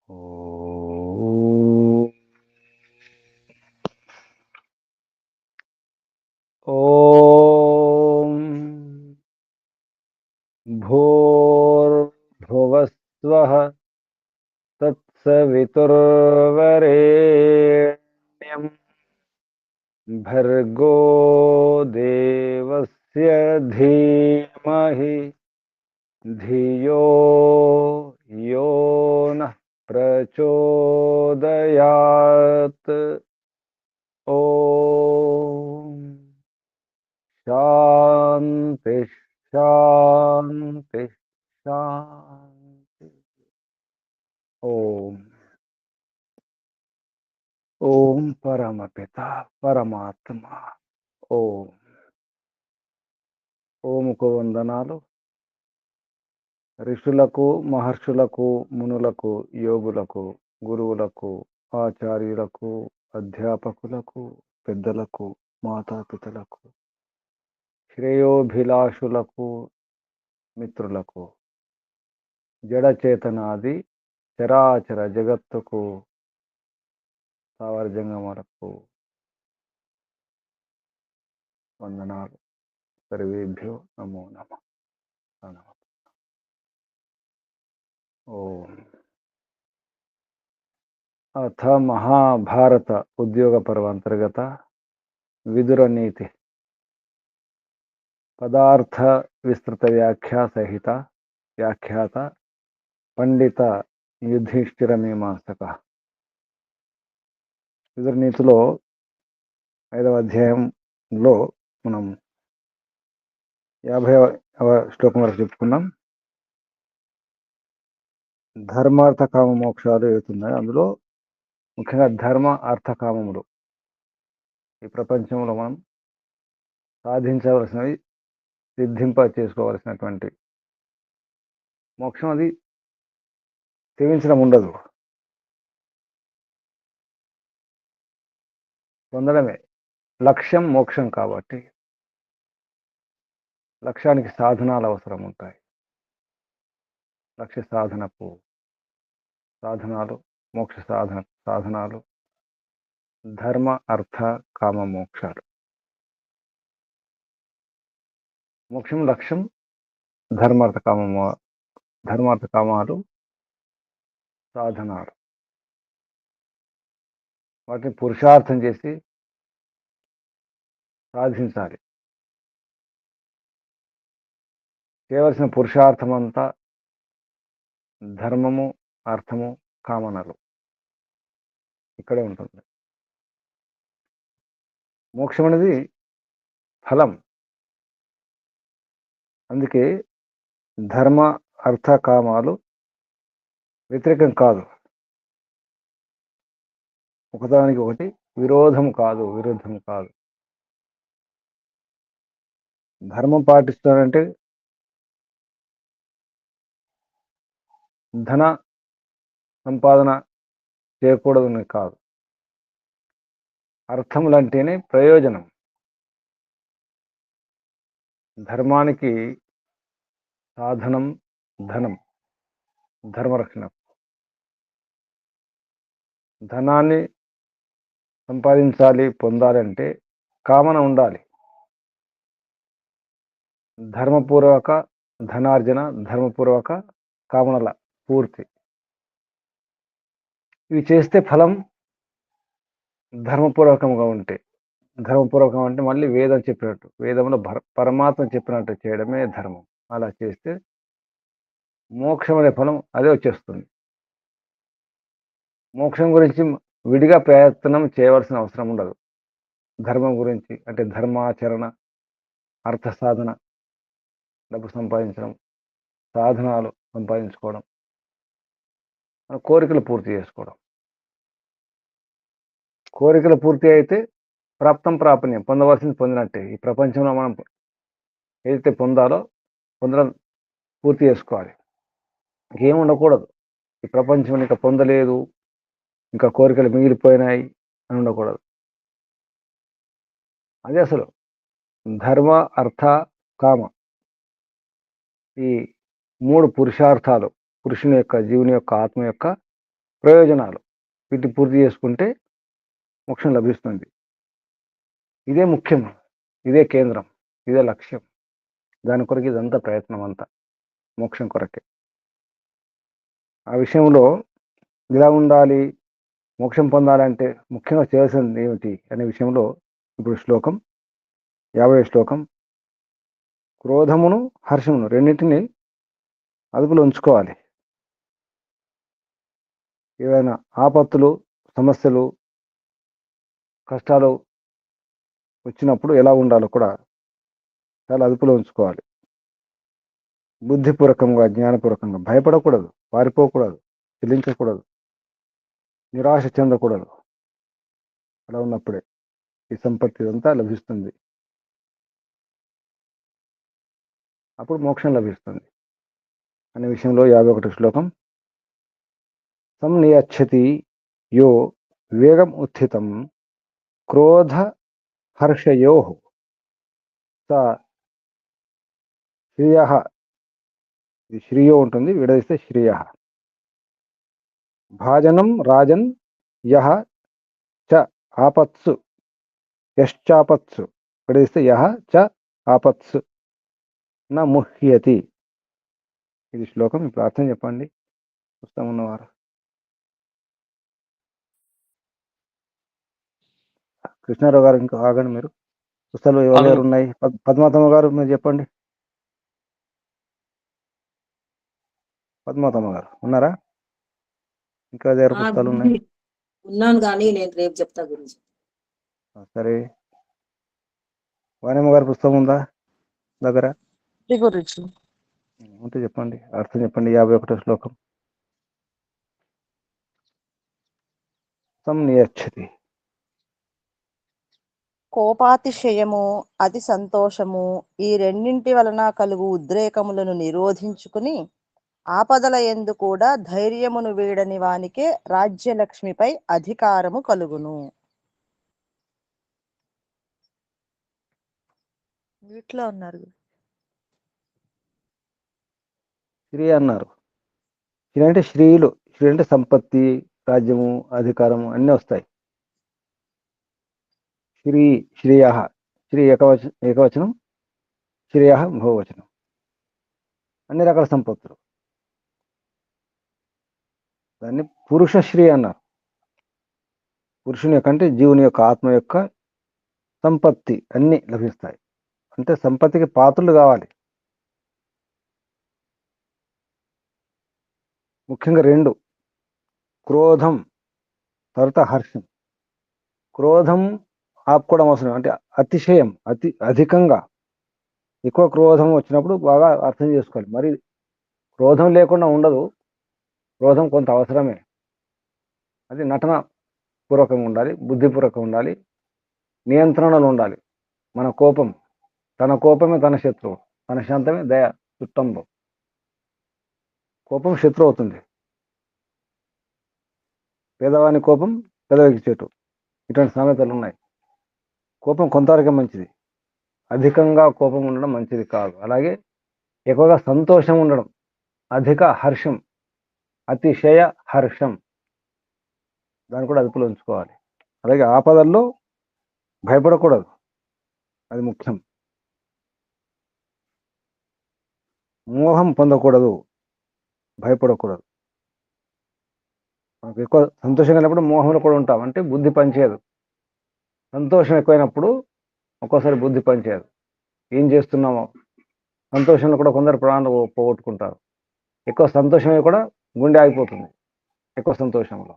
ఓం ఓం భూర్భువస్వః తత్సవితుర్వరేణ్యం భర్గో దేవస్య ధీమహి ధియో యో నః ప్రచోదయాత్. ఓం శాంతి శాంతి శాంతి. ఓం ఓం పరమపిత పరమాత్మ. ఓం ఓముకు వందనాలు. ఋషులకు, మహర్షులకు, మునులకు, యోగులకు, గురువులకు, ఆచార్యులకు, అధ్యాపకులకు, పెద్దలకు, మాతాపితలకు, శ్రేయోభిలాషులకు, మిత్రులకు, జడచేతనాది చరాచర జగత్తుకు, స్థావరజంగములకు వందనాలు. సర్వేభ్యో నమో నమః. ఓం అథ మహాభారత ఉద్యోగ పర్వ అంతర్గత విదుర నీతి పదార్థ విస్తృత వ్యాఖ్యా సహిత వ్యాఖ్యాత పండిత యుధిష్ఠిర మీమాంసక. విదుర నీతిలో 5వ అధ్యాయంలో మనం 50వ శ్లోకం వరకు చెప్పుకున్నాం. ధర్మార్థ కామ మోక్షాలు ఏవుతున్నాయి. అందులో ముఖ్యంగా ధర్మ అర్థ కామములు ఈ ప్రపంచంలో మనం సాధించవలసినవి, సిద్ధింప చేసుకోవలసినటువంటి మోక్షం. అది సేవించడం ఉండదు, పొందడమే లక్ష్యం. మోక్షం కాబట్టి లక్ష్యానికి సాధనాలు అవసరం ఉంటాయి. లక్ష్య సాధనకు సాధనాలు, మోక్ష సాధనాలు ధర్మ అర్థ కామ మోక్షాలు. మోక్షం లక్ష్యం, ధర్మార్థ కామాలు సాధనాలు. వాటిని పురుషార్థం చేసి సాధించాలి. చేయవలసిన పురుషార్థం అంతా ధర్మము, అర్థము, కామనలు ఇక్కడే ఉంటుంది. మోక్షం అనేది ఫలం. అందుకే ధర్మ అర్థ కామాలు వ్యతిరేకం కాదు, ఒకదానికి ఒకటి విరోధం కాదు, విరుద్ధం కాదు. ధర్మం పాటిస్తానంటే ధన సంపాదన చేయకూడదని కాదు. అర్థములంటేనే ప్రయోజనం. ధర్మానికి సాధనం ధనం, ధర్మరక్షణ. ధనాన్ని సంపాదించాలి, పొందాలంటే కామన ఉండాలి. ధర్మపూర్వక ధనార్జన, ధర్మపూర్వక కామనల పూర్తి. ఇవి చేస్తే ఫలం ధర్మపూర్వకంగా ఉంటే. ధర్మపూర్వకం అంటే మళ్ళీ వేదం చెప్పినట్టు, వేదంలో పరమాత్మ చెప్పినట్టు చేయడమే ధర్మం. అలా చేస్తే మోక్షం అనే ఫలం అదే వచ్చేస్తుంది. మోక్షం గురించి విడిగా ప్రయత్నం చేయవలసిన అవసరం ఉండదు. ధర్మం గురించి అంటే ధర్మాచరణ, అర్థ సాధన, డబ్బు సంపాదించడం, సాధనాలు సంపాదించుకోవడం, మన కోరికలు పూర్తి చేసుకోవడం. కోరికలు పూర్తి అయితే ప్రాప్తం ప్రాపణ్యం, పొందవలసింది పొందినట్టే. ఈ ప్రపంచంలో మనం ఏదైతే పొందాలో పొందడం పూర్తి చేసుకోవాలి. ఇంకేం ఉండకూడదు. ఈ ప్రపంచం ఇంకా పొందలేదు, ఇంకా కోరికలు మిగిలిపోయినాయి అని ఉండకూడదు. అదే అసలు ధర్మ అర్థ కామ ఈ 3 పురుషార్థాలు పురుషుని యొక్క, జీవుని యొక్క, ఆత్మ యొక్క ప్రయోజనాలు వీటిని పూర్తి చేసుకుంటే మోక్షం లభిస్తుంది. ఇదే ముఖ్యం, ఇదే కేంద్రం, ఇదే లక్ష్యం. దాని కొరకు ఇదంతా ప్రయత్నం అంతా మోక్షం కొరకే. ఆ విషయంలో ఇలా ఉండాలి, మోక్షం పొందాలంటే ముఖ్యంగా చేయాల్సింది ఏమిటి అనే విషయంలో ఇప్పుడు శ్లోకం 50వ శ్లోకం. క్రోధమును హర్షమును రెండింటిని అదుపులో ఉంచుకోవాలి. ఏవైనా ఆపత్తులు, సమస్యలు, కష్టాలు వచ్చినప్పుడు ఎలా ఉండాలో కూడా చాలా అదుపులో ఉంచుకోవాలి. బుద్ధిపూర్వకంగా, జ్ఞానపూర్వకంగా భయపడకూడదు, పారిపోకూడదు, చెల్లించకూడదు, నిరాశ చెందకూడదు. అలా ఉన్నప్పుడే ఈ సంపత్తి అంతా లభిస్తుంది. అప్పుడు మోక్షం లభిస్తుంది అనే విషయంలో 51వ శ్లోకం. సంనియచ్చతి యో వేగం ఉత్థితం క్రోధ హర్షయో స శ్రియ. ఇది శ్రియో ఉంటుంది, విడదీస్తే శ్రియ. భాజనం రాజన్ యహ చ ఆపత్సు, యశ్చాపత్సు విడదీస్తే యహ చ ఆపత్సు నా ముహ్యతి. ఇది శ్లోకం. ఇప్పుడు అర్థం చెప్పండి పుస్తకం ఉన్నవారు. కృష్ణారావు గారు ఇంకా ఆగండి మీరు. పుస్తకాలు ఎవరు ఉన్నాయి? పద్మావతమ్మ గారు మీరు చెప్పండి. పద్మావతమ్మ గారు ఉన్నారా? ఇంకా దగ్గర పుస్తకాలు ఉన్నాయి? ఉన్నాను కానీ నేను రేపు చెప్తా గురించి. సరే, వాణిమ్మ గారి పుస్తకం ఉందా దగ్గర? ఉంటే చెప్పండి, అర్థం చెప్పండి. 51వ శ్లోకం. సంనియచ్చతి. కోపాతిశయము, అతి సంతోషము, ఈ రెండింటి వలన కలుగు ఉద్రేకములను నిరోధించుకుని ఆపదల యందు కూడా ధైర్యమును వీడని వానికే రాజ్యలక్ష్మిపై అధికారము కలుగును. వీటిలో ఉన్నారు. శ్రీ అన్నారు. శ్రీ అంటే శ్రీయులు. శ్రీ అంటే సంపత్తి, రాజ్యము, అధికారము అన్నీ వస్తాయి. శ్రీ, శ్రేయ. శ్రీ ఏకవచనం, శ్రేయ బహువచనం. అన్ని రకాల సంపత్తులు. దాన్ని పురుష శ్రీ అన్నారు. పురుషుని యొక్క అంటే జీవుని యొక్క ఆత్మ యొక్క సంపత్తి అన్ని లభిస్తాయి. అంటే సంపత్తికి పాత్రలు కావాలి. ముఖ్యంగా రెండు, క్రోధం తర్వాత హర్షం. క్రోధం ఆపుకోవడం అవసరం. అంటే అతిశయం, అధికంగా ఎక్కువ క్రోధం వచ్చినప్పుడు బాగా అర్థం చేసుకోవాలి. మరి క్రోధం లేకుండా ఉండదు. క్రోధం కొంత అవసరమే. అది నటన పూర్వకంగా ఉండాలి, బుద్ధిపూర్వకంగా ఉండాలి, నియంత్రణలు ఉండాలి. మన కోపం, తన కోపమే తన శత్రువు, తన శాంతమే దయ చుట్టంబం. కోపం శత్రువు అవుతుంది. పేదవాని కోపం పెదవికి చెట్టు, ఇటువంటి సామెతలు ఉన్నాయి. కోపం కొంతవరకే మంచిది, అధికంగా కోపం ఉండడం మంచిది కాదు. అలాగే ఎక్కువగా సంతోషం ఉండడం, అధిక హర్షం, అతిశయ హర్షం, దాన్ని కూడా అదుపులో ఉంచుకోవాలి. అలాగే ఆపదల్లో భయపడకూడదు, అది ముఖ్యం. మోహం పొందకూడదు, భయపడకూడదు. మనకు ఎక్కువ సంతోషం కలిగినప్పుడు మోహంలో కూడా ఉంటాం, అంటే బుద్ధి పనిచేయదు. సంతోషం ఎక్కువైనప్పుడు ఒక్కోసారి బుద్ధి పనిచేయదు. ఏం చేస్తున్నామో సంతోషంలో కూడా కొందరు ప్రాణాలు పోగొట్టుకుంటారు. ఎక్కువ సంతోషమే కూడా గుండె ఆగిపోతుంది. ఎక్కువ సంతోషంలో,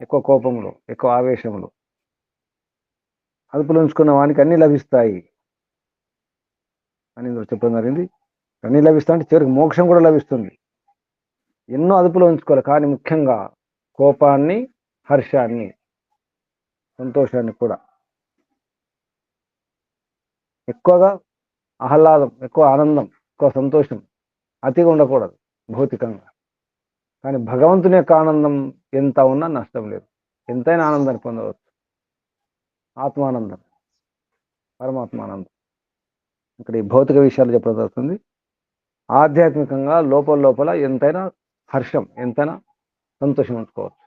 ఎక్కువ కోపంలో, ఎక్కువ ఆవేశంలో. అదుపులో ఉంచుకున్న వానికి అన్నీ లభిస్తాయి అని చెప్పడం జరిగింది. అన్నీ లభిస్తాయి అంటే చివరికి మోక్షం కూడా లభిస్తుంది. ఎన్నో అదుపులో ఉంచుకోవాలి, కానీ ముఖ్యంగా కోపాన్ని, హర్షాన్ని, సంతోషాన్ని కూడా. ఎక్కువగా ఆహ్లాదం, ఎక్కువ ఆనందం, ఎక్కువ సంతోషం అతిగా ఉండకూడదు భౌతికంగా. కానీ భగవంతుని యొక్క ఆనందం ఎంత ఉన్నా నష్టం లేదు. ఎంతైనా ఆనందాన్ని పొందవచ్చు. ఆత్మానందం, పరమాత్మానందం. ఇక్కడ ఈ భౌతిక విషయాలు చెప్పడం జరుగుతుంది. ఆధ్యాత్మికంగా లోపల ఎంతైనా హర్షం, ఎంతైనా సంతోషం ఉంచుకోవచ్చు.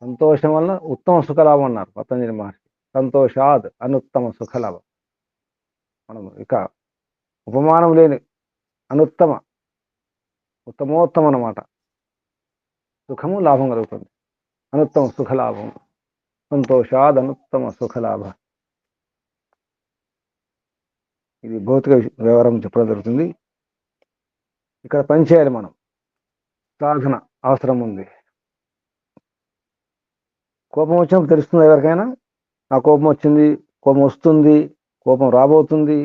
సంతోషం వల్ల ఉత్తమ సుఖలాభం అన్నారు పతంజలి మహర్షి. సంతోషాద్ అనుత్తమ సుఖలాభం. మనం ఇక ఉపమానం లేని అనుత్తమ ఉత్తమోత్తమ అన్నమాట సుఖము లాభం కలుగుతుంది. అనుత్తమ సుఖలాభం. సంతోషాద్ అనుత్తమ సుఖలాభ. ఇది భౌతిక వ్యవహారం చెప్పడం జరుగుతుంది. ఇక్కడ పని చేయాలి మనం. సాధన అవసరం ఉంది. కోపం వచ్చినప్పుడు తెలుస్తుంది ఎవరికైనా, ఆ కోపం వచ్చింది, కోపం వస్తుంది, కోపం రాబోతుంది.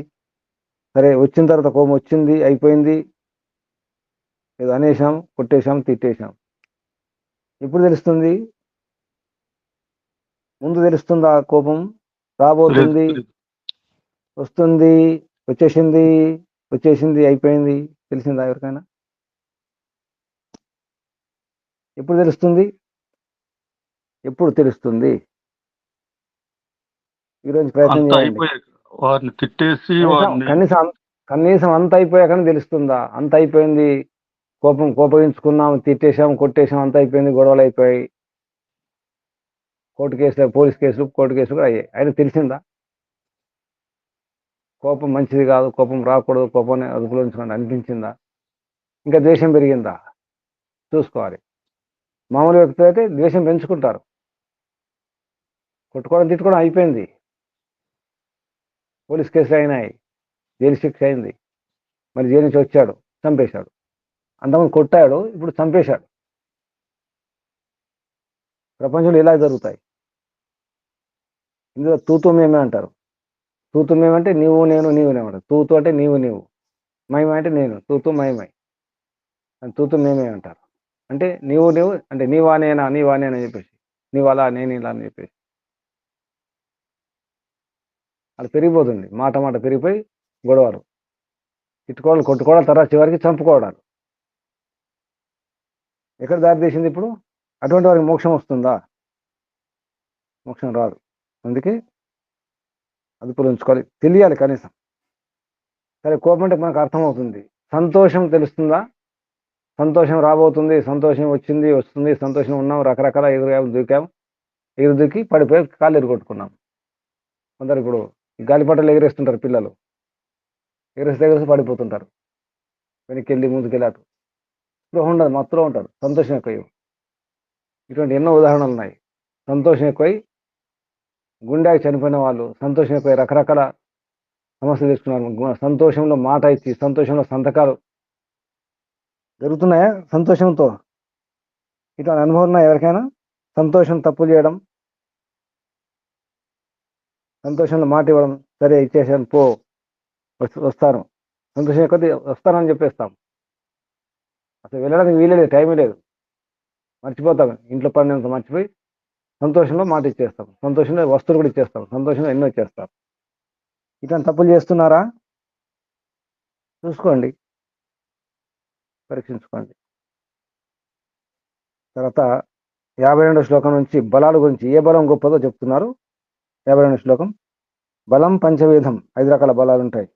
సరే, వచ్చిన తర్వాత కోపం వచ్చింది, అయిపోయింది, ఏదో అనేసాం, కొట్టేశాం, తిట్టేశాం. ఎప్పుడు తెలుస్తుంది? ముందు తెలుస్తుంది ఆ కోపం? రాబోతుంది, వస్తుంది, వచ్చేసింది, అయిపోయింది. తెలిసిందా ఎవరికైనా? ఎప్పుడు తెలుస్తుంది? ఎప్పుడు తెలుస్తుంది? ఈరోజు ప్రయత్నం చేయండి. వారిని తిట్టేసి కనీసం అంత అయిపోయాకనే తెలుస్తుందా? అంత అయిపోయింది, కోపగించుకున్నాం, తిట్టేశాం, కొట్టేశాం, అంత అయిపోయింది, గొడవలు అయిపోయాయి, పోలీస్ కేసులు కోర్టు కేసులు అయ్యాయి. అయినా తెలిసిందా? కోపం మంచిది కాదు, కోపం రాకూడదు, కోపాన్ని అదుపులో ఉంచుకోండి అనిపించిందా? ఇంకా ద్వేషం పెరిగిందా? చూసుకోవాలి. మామూలు వ్యక్తులు అయితే ద్వేషం పెంచుకుంటారు. కొట్టుకోవడం, తిట్టుకోవడం అయిపోయింది, పోలీస్ కేసులు అయినాయి, జైలు శిక్ష అయింది, మరి జైలు నుంచి వచ్చాడు, చంపేశాడు. అంతకుముందు కొట్టాడు, ఇప్పుడు చంపేశాడు. ప్రపంచంలో ఇలా జరుగుతాయి. ఇందులో తూతు మేమే అంటారు. తూతు మేమంటే నీవు నేను, నీవు నేమంటారు. తూతు అంటే నీవు, మైమ అంటే నేను, తూతు మైమై, తూతు మేమే అంటారు. అంటే నీవు అంటే నీవా నేనా అని చెప్పేసి, నీవు అలా, నేను ఇలా అని చెప్పేసి అది పెరిగిపోతుంది. మాట పెరిగిపోయి గొడవలు, తిట్టుకోవడాలు, కొట్టుకోవడాలు, తర్వాత చివరికి చంపుకోవడాలు. ఎక్కడ దారి తీసింది ఇప్పుడు? అటువంటి వారికి మోక్షం వస్తుందా? మోక్షం రాదు. అందుకే అదుపులో ఉంచుకోవాలి, తెలియాలి కనీసం. సరే, కోపం అంటే మనకు అర్థమవుతుంది. సంతోషం తెలుస్తుందా? సంతోషం రాబోతుంది, సంతోషం వస్తుంది, సంతోషం ఉన్నాం, రకరకాల ఎగురు దూకి పడిపోయి కాళ్ళు ఎరుగొట్టుకున్నాం. కొందరు ఇప్పుడు గాలిపటాలు ఎగిరేస్తుంటారు పిల్లలు, ఎగిరేసి పడిపోతుంటారు, వెనక్కి వెళ్ళి ముందుకెళ్ళి అటు. ఇప్పుడు ఉండదు, మత్తులో ఉంటారు, సంతోషం ఎక్కువ. ఇటువంటి ఎన్నో ఉదాహరణలు ఉన్నాయి. సంతోషం ఎక్కువై గుండెకి చనిపోయిన వాళ్ళు, సంతోషం ఎక్కువై రకరకాల సమస్యలు తీసుకున్నారు. సంతోషంలో మాట ఇచ్చి, సంతోషంలో సంతకాలు జరుగుతున్నాయా? సంతోషంతో ఇటువంటి అనుభవం ఉన్నాయి ఎవరికైనా? సంతోషం తప్పు చేయడం, సంతోషంలో మాట ఇవ్వడం, సరే ఇచ్చేసాను పో, వస్తాను, సంతోషం ఎక్కువ వస్తానని చెప్పేస్తాం. అసలు వెళ్ళడానికి వీలేదు, టైం లేదు, మర్చిపోతాం. ఇంట్లో పని అంతా మర్చిపోయి సంతోషంలో మాట ఇచ్చేస్తాం, సంతోషంలో వస్తువులు కూడా ఇచ్చేస్తాం, సంతోషంలో ఎన్నో ఇచ్చేస్తాం. ఇట్లాంటి తప్పులు చేస్తున్నారా? చూసుకోండి, పరీక్షించుకోండి. తర్వాత 52వ శ్లోకం నుంచి బలాల గురించి, ఏ బలం గొప్పదో చెప్తున్నారు. 52వ శ్లోకం. బలం పంచవేదం, 5 రకాల బలాలు ఉంటాయి.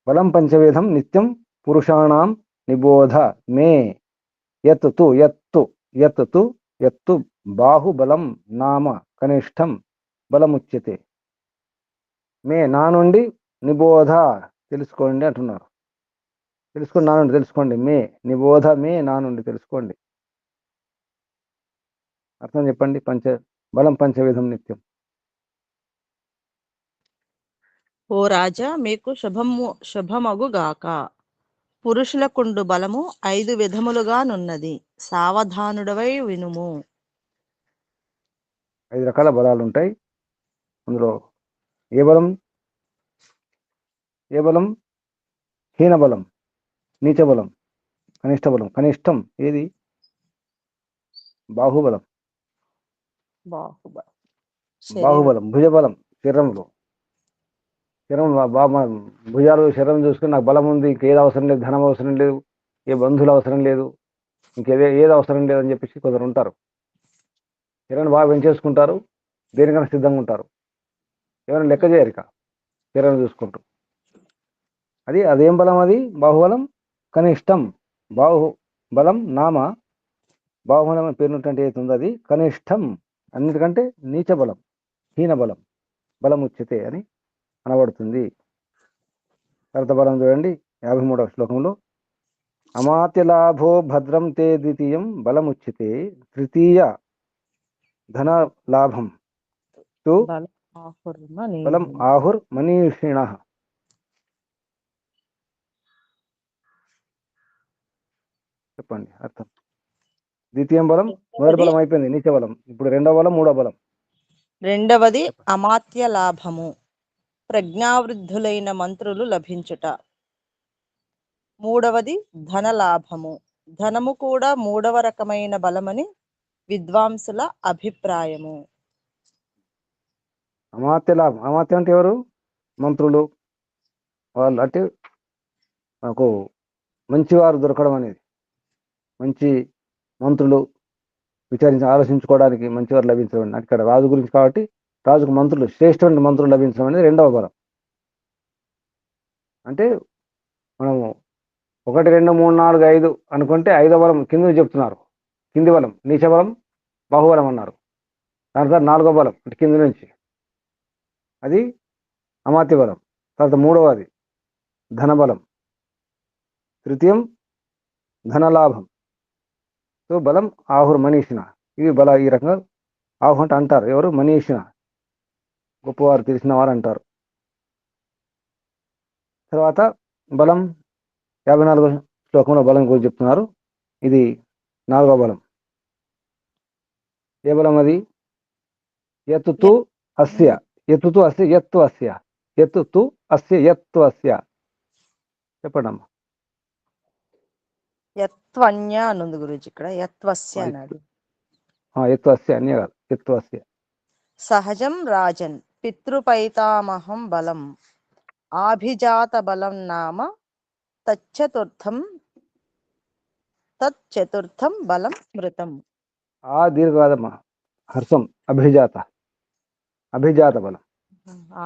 బలం పంచవేదం నిత్యం పురుషాణం నిబోధ మే యత్తు బాహుబలం నామ కనిష్టం బలముచ్యతే. మే, నా నుండి, నిబోధ తెలుసుకోండి అంటున్నారు. తెలుసుకోండి, నా నుండి తెలుసుకోండి. మే నిబోధ, మే నా నుండి తెలుసుకోండి. అర్థం చెప్పండి. బలం పంచవిధం నిత్యం. ఓ రాజా, మీకు శుభమగుగాక. పురుషులకుండు బలము 5 విధములుగానున్నది, సావధానుడవై వినుము. 5 రకాల బలాలు ఉంటాయి. అందులో ఏ బలం? హీన బలం, నీచ బలం, కనిష్ట బలం. కనిష్టం ఏది? బాహుబలం. భుజబలం, శరీరంలో భుజాలు, శరీరం చూసుకుని నాకు బలం ఉంది, ఇంకేది అవసరం లేదు, ధనం అవసరం లేదు, ఏ బంధువులు అవసరం లేదు, ఏది అవసరం లేదు అని చెప్పేసి కొందరు ఉంటారు. శరీరాన్ని బాగా పెంచేసుకుంటారు, దేనికైనా సిద్ధంగా ఉంటారు, ఏమైనా లెక్క చేయరు ఇక శరీరం చూసుకుంటూ. అదేం బలం? అది బాహుబలం. కనిష్టం బాహుబలం నామ బాహుబలం అని పేరున్నటువంటి ఏది ఉందో అది కనిష్టం, అన్నిటికంటే నీచ బలం, హీన బలం, బలముచ్యతే అని అనబడుతుంది. తర్వాత బలం చూడండి 53వ శ్లోకంలో అమాత్యలాభో భద్రం తే ద్వితీయం బలముచ్యతే తృతీయ ధన లాభం తు బలం ఆహుర్ మనీషిణ. చెప్పండి అర్థం. ద్వితీయం బలం మొదటి బలం అయిపోయింది నీచ బలం, ఇప్పుడు రెండవ బలం మూడో బలం. రెండవది అమాత్య లాభము, ప్రజ్ఞావృద్ధులైన మంత్రులు లభించుట. మూడవది ధన లాభము, ధనము కూడా మూడవ రకమైన బలమని విద్వాంసుల అభిప్రాయము. అమాత్య లాభం, అమాత్యం అంటే ఎవరు? మంత్రులు, వాళ్ళు అంటే మనకు మంచివారు దొరకడం అనేది, మంచి మంత్రులు విచారించి ఆలోచించుకోవడానికి మంచివారు లభించడం, ఇక్కడ రాజు గురించి కాబట్టి రాజుకు మంత్రులు, శ్రేష్ఠమైన మంత్రులు లభించడం అనేది రెండవ బలం. అంటే మనము 1 2 3 4 5 అనుకుంటే ఐదవ బలం కింద చెప్తున్నారు, కింది బలం నీచ బలం బాహుబలం అన్నారు. దాని తర్వాత నాలుగో బలం అంటే కింది నుంచి అది అమాత్య బలం. తర్వాత మూడవది ధనబలం, తృతీయం ధనలాభం, సో బలం ఆహుర్ మనీషిన. ఇవి బల, ఈ రకంగా ఆహు అంటే అంటారు ఎవరు? మనీషిన, గొప్పవారు, తెలిసిన వారు అంటారు. తర్వాత బలం 54వ శ్లోకంలో బలం గురించి చెప్తున్నారు. ఇది నాలుగో బలం. ఏ బలం అది? యత్తు అస్య, యత్తు అస్య, యత్తు అస్య, యత్తు అస్య, యత్తు అస్య. చెప్పండి అమ్మా. యత్వన్య అనుంది గురించి, ఇక్కడ యత్వస్య అన్నాడు. యత్తు అస్య అన్య కాదు, యత్తు అస్య. సహజం రాజన్ పితృపైతామహం బలం ఆభిజాత బలం నామ తచ్చతుర్థం బలం స్మృతం. ఆ దీర్ఘ కాదమ్మా, హర్షం, అభిజాత, అభిజాత బలం.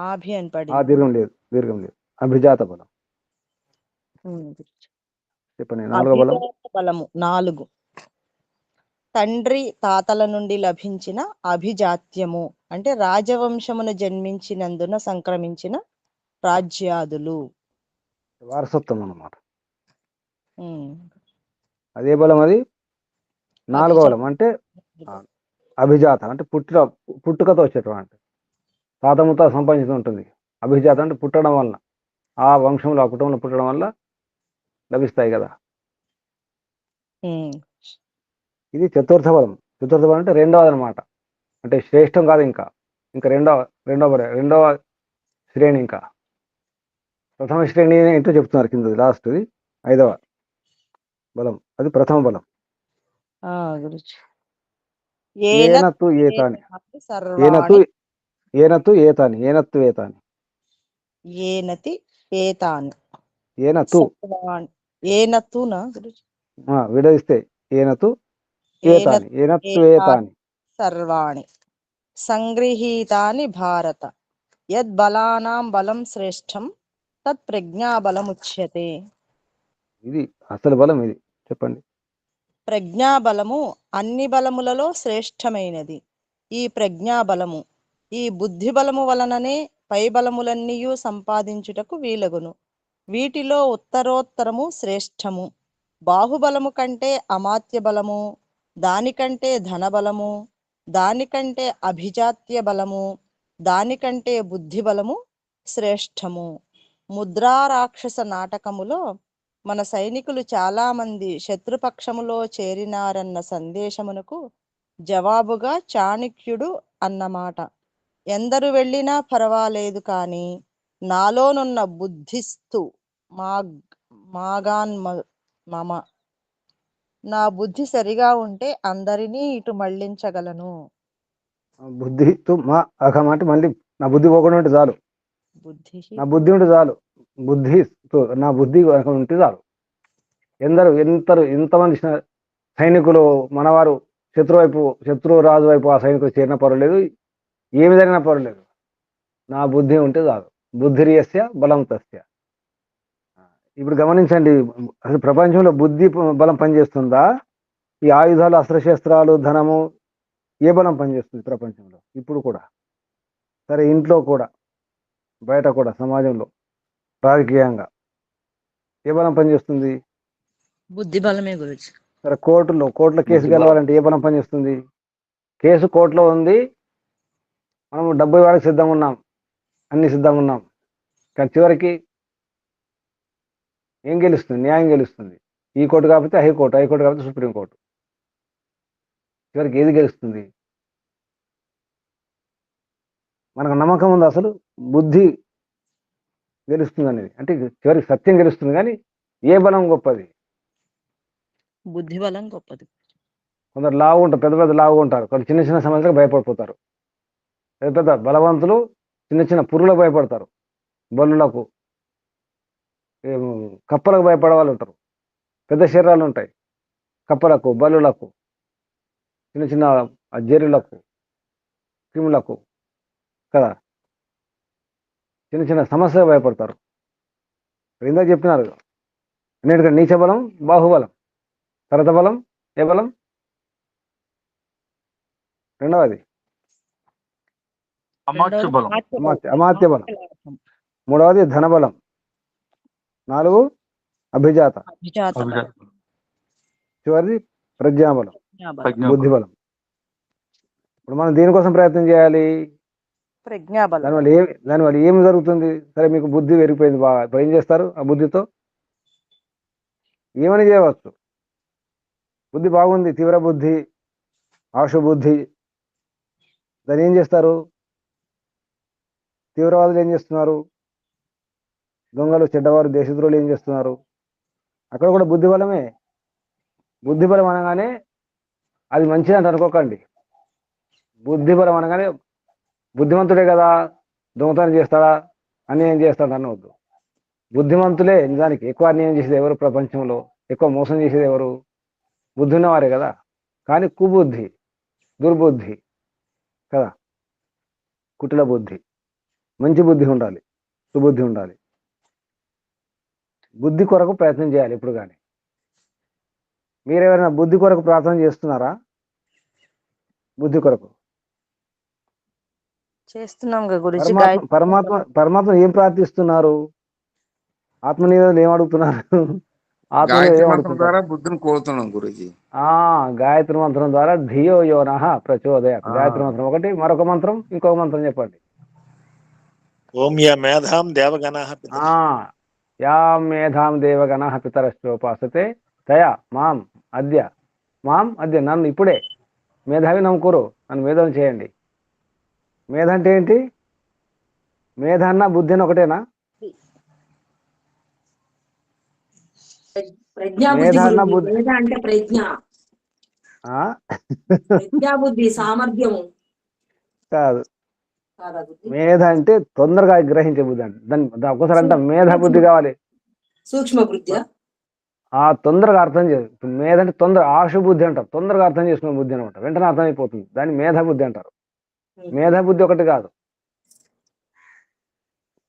ఆభి అని ఆ పడింది. దీర్ఘం లేదు, దీర్ఘం లేదు, అభిజాత బలం. చెప్పండి నాలుగో బలం. అభిజాత బలము 4. తండ్రి తాతల నుండి లభించిన అభిజాత్యము అంటే రాజవంశమును జన్మించినందున సంక్రమించిన రాజ్యాదులు, వారసత్వం అన్నమాట. అదే బలం అది నాలుగో బలం. అంటే అభిజాత అంటే పుట్టుకతో వచ్చేటువంటి, తాతముతో సంపాదించి ఉంటుంది. అభిజాత అంటే పుట్టడం వలన, ఆ వంశంలో ఆ కుటుంబంలో పుట్టడం వల్ల లభిస్తాయి కదా. ఇది చతుర్థ బలం. చతుర్థ బలం అంటే రెండవది అనమాట, అంటే శ్రేష్టం కాదు, ఇంకా రెండవ శ్రేణి. ఇంకా ప్రథమ శ్రేణి ఏంటో చెప్తున్నారు కింద లాస్ట్ది, ఐదవ బలం, అది ప్రథమ బలం. ఏనత్తు ఏతాని, ఏనత్తు ఏనత్తు ఏతాని, ఏనత్తు ఏతాని, ఏనతి ఏతాని, ఏనత్తు ఏనత్తునా విడదీస్తే ఏనత్తు ఏతాని, ఏనత్తు ఏతాని సర్వాణి సంగృహీతాని భారత యద్బలానాం బలం శ్రేష్టం తత్ ప్రజ్ఞాబలముచ్యతే. ఇది అసలు బలం. ఇది చెప్పండి. ప్రజ్ఞాబలము అన్ని బలములలో శ్రేష్టమైనది. ఈ ప్రజ్ఞాబలము ఈ బుద్ధి బలము వలననే పై బలములన్నీయు సంపాదించుటకు వీలగును. వీటిలో ఉత్తరోత్తరము శ్రేష్టము. బాహుబలము కంటే అమాత్య బలము, దానికంటే ధనబలము, దానికంటే అభిజాత్య బలము, దానికంటే బుద్ధి బలము శ్రేష్టము. ముద్రా రాక్షస నాటకములో మన సైనికులు చాలా మంది శత్రుపక్షములో చేరినారన్న సందేశమునకు జవాబుగా చాణక్యుడు అన్నమాట. ఎందరు వెళ్ళినా పర్వాలేదు కానీ నాలోనున్న బుద్ధిస్తు మమ, నా బుద్ధి సరిగా ఉంటే అందరినీ ఇటు మళ్లించగలను. బుద్ధి మా అఘం అంటే మళ్ళీ నా బుద్ధి పోకుండా ఉంటే చాలు, నా బుద్ధి ఉంటే చాలు, నా బుద్ధి ఉంటే చాలు. ఎంతమంది సైనికులు మనవారు శత్రు రాజు వైపు ఆ సైనికులు చేరిన పర్వాలేదు, ఏ విధంగా పర్వాలేదు, నా బుద్ధి ఉంటే చాలు. బుద్ధిరియస్య బలం తస్య. ఇప్పుడు గమనించండి, అసలు ప్రపంచంలో బుద్ధి బలం పనిచేస్తుందా ఈ ఆయుధాలు, అస్త్రశస్త్రాలు, ధనము ఏ బలం పనిచేస్తుంది ప్రపంచంలో ఇప్పుడు కూడా? సరే, ఇంట్లో కూడా, బయట కూడా, సమాజంలో, రాజకీయంగా ఏ బలం పనిచేస్తుంది? బుద్ధి బలమే గురుజీ. సరే, కోర్టులో కేసు బుద్ధి బలం. గెలవాలంటే ఏ బలం పనిచేస్తుంది? కేసు కోర్టులో ఉంది, మనం డబ్బు ఇవ్వడానికి సిద్ధంగా ఉన్నాం, అన్ని సిద్ధంగా ఉన్నాం, కానీ చివరికి ఏం గెలుస్తుంది? న్యాయం గెలుస్తుంది. ఈ కోర్టు కాకపోతే హైకోర్టు, హైకోర్టు కాకపోతే సుప్రీంకోర్టు. చివరికి ఏది గెలుస్తుంది? మనకు నమ్మకం ఉంది అసలు బుద్ధి గెలుస్తుంది అనేది, అంటే చివరికి సత్యం గెలుస్తుంది. కానీ ఏ బలం గొప్పది? బుద్ధి బలం గొప్పది. కొందరు లావు ఉంటారు, పెద్ద పెద్ద లావు ఉంటారు, కొందరు చిన్న చిన్న సమస్యలకు భయపడిపోతారు. పెద్ద పెద్ద బలవంతులు చిన్న చిన్న పురుగులకు భయపడతారు, బల్లులకు, కప్పలకు భయపడే వాళ్ళు ఉంటారు. పెద్ద శరీరాలు ఉంటాయి కప్పలకు, బల్లులకు, చిన్న చిన్న జర్రులకు, క్రిములకు కదా, చిన్న చిన్న సమస్యలకు భయపడతారు. ఇందాక చెప్తున్నారు అన్నిటికంటే నీచ బలం బాహుబలం, తరత బలం ఏ బలం? రెండవది అమాత్య బలం. అమాత్య బలం. మూడవది ధనబలం. 4 అభిజాత. అభిజాత బలం. అభిజాత. చివరిది ప్రజ్ఞాబలం, ప్రజ్ఞాబలం. ప్రజ్ఞా బుద్ధి బలం. ఇప్పుడు మనం దీనికోసం ప్రయత్నం చేయాలి. ప్రజ్ఞాబలం. దానివల్ల ఏమి జరుగుతుంది? సరే, మీకు బుద్ధి పెరిగిపోయింది బాగా, ఇప్పుడు ఏం చేస్తారు? ఆ బుద్ధితో ఏమని చేయవచ్చు? బుద్ధి బాగుంది, తీవ్ర బుద్ధి, ఆశు బుద్ధి, దాన్ని ఏం చేస్తారు? తీవ్రవాదులు ఏం చేస్తున్నారు? దొంగలు, చెడ్డవారు, దేశద్రోహులు ఏం చేస్తున్నారు? అక్కడ కూడా బుద్ధి బలమే. బుద్ధి బలం అనగానే అది మంచిది అంటే అనుకోకండి. బుద్ధి బలం అనగానే బుద్ధిమంతుడే కదా దొంగతనం చేస్తాడా, అన్యాయం చేస్తాడా అనవద్దు. బుద్ధిమంతులే నిజానికి ఎక్కువ అన్యాయం చేసేది ఎవరు? ప్రపంచంలో ఎక్కువ మోసం చేసేది ఎవరు? బుద్ధి ఉన్నవారే కదా. కానీ కుబుద్ధి, దుర్బుద్ధి కదా, కుటిల బుద్ధి. మంచి బుద్ధి ఉండాలి, సుబుద్ధి ఉండాలి. బుద్ధి కొరకు ప్రయత్నం చేయాలి ఎప్పుడు కానీ. మీరెవరైనా బుద్ధి కొరకు ప్రార్థన చేస్తున్నారా? బుద్ధి కొరకు చేస్తున్నాం గురుజీ. పరమాత్మ ఏం ప్రార్థిస్తున్నారు? ఆత్మనివేదన ఏం అడుగుతున్నారు? గాయత్రి మంత్రం ద్వారా బుద్ధిని కోరుతున్నాం గురుజీ. గాయత్రి మంత్రం ద్వారా ధియో యోనః ప్రచోదయ. గాయత్రి మంత్రం ఒకటి, మరొక మంత్రం, ఇంకొక మంత్రం చెప్పండి. ఓం యా మేధాం దేవగణః యా మేధాం దేవగణః పితరశ్చోపాసతే తయా మాం అద్య నన్ను ఇప్పుడే మేధావి నమ్ముకోరు, నన్ను మేధం చేయండి. మేధ అంటే ఏంటి? మేధ అన్న బుద్ధి అని ఒకటేనా? ప్రజ్ఞా మేధ అన్న బుద్ధి. బుద్ధి మేధ అంటే ప్రజ్ఞ, ప్రజ్ఞా బుద్ధి, సామర్థ్యము కాదు. కాదా బుద్ధి? మేధ అంటే తొందరగా గ్రహించే బుద్ధి అంటే దాన్ని ఒక్కసారి అంటాం మేధ బుద్ధి కావాలి. సూక్ష్మ బుద్ధి. తొందరగా అర్థం చేయాలి. మేధ అంటే ఆశు బుద్ధి అంటారు, తొందరగా అర్థం చేసుకునే బుద్ధి అనమాట, వెంటనే అర్థమైపోతుంది. దాన్ని మేధ బుద్ధి అంటారు. మేధ బుద్ధి ఒకటి కాదు,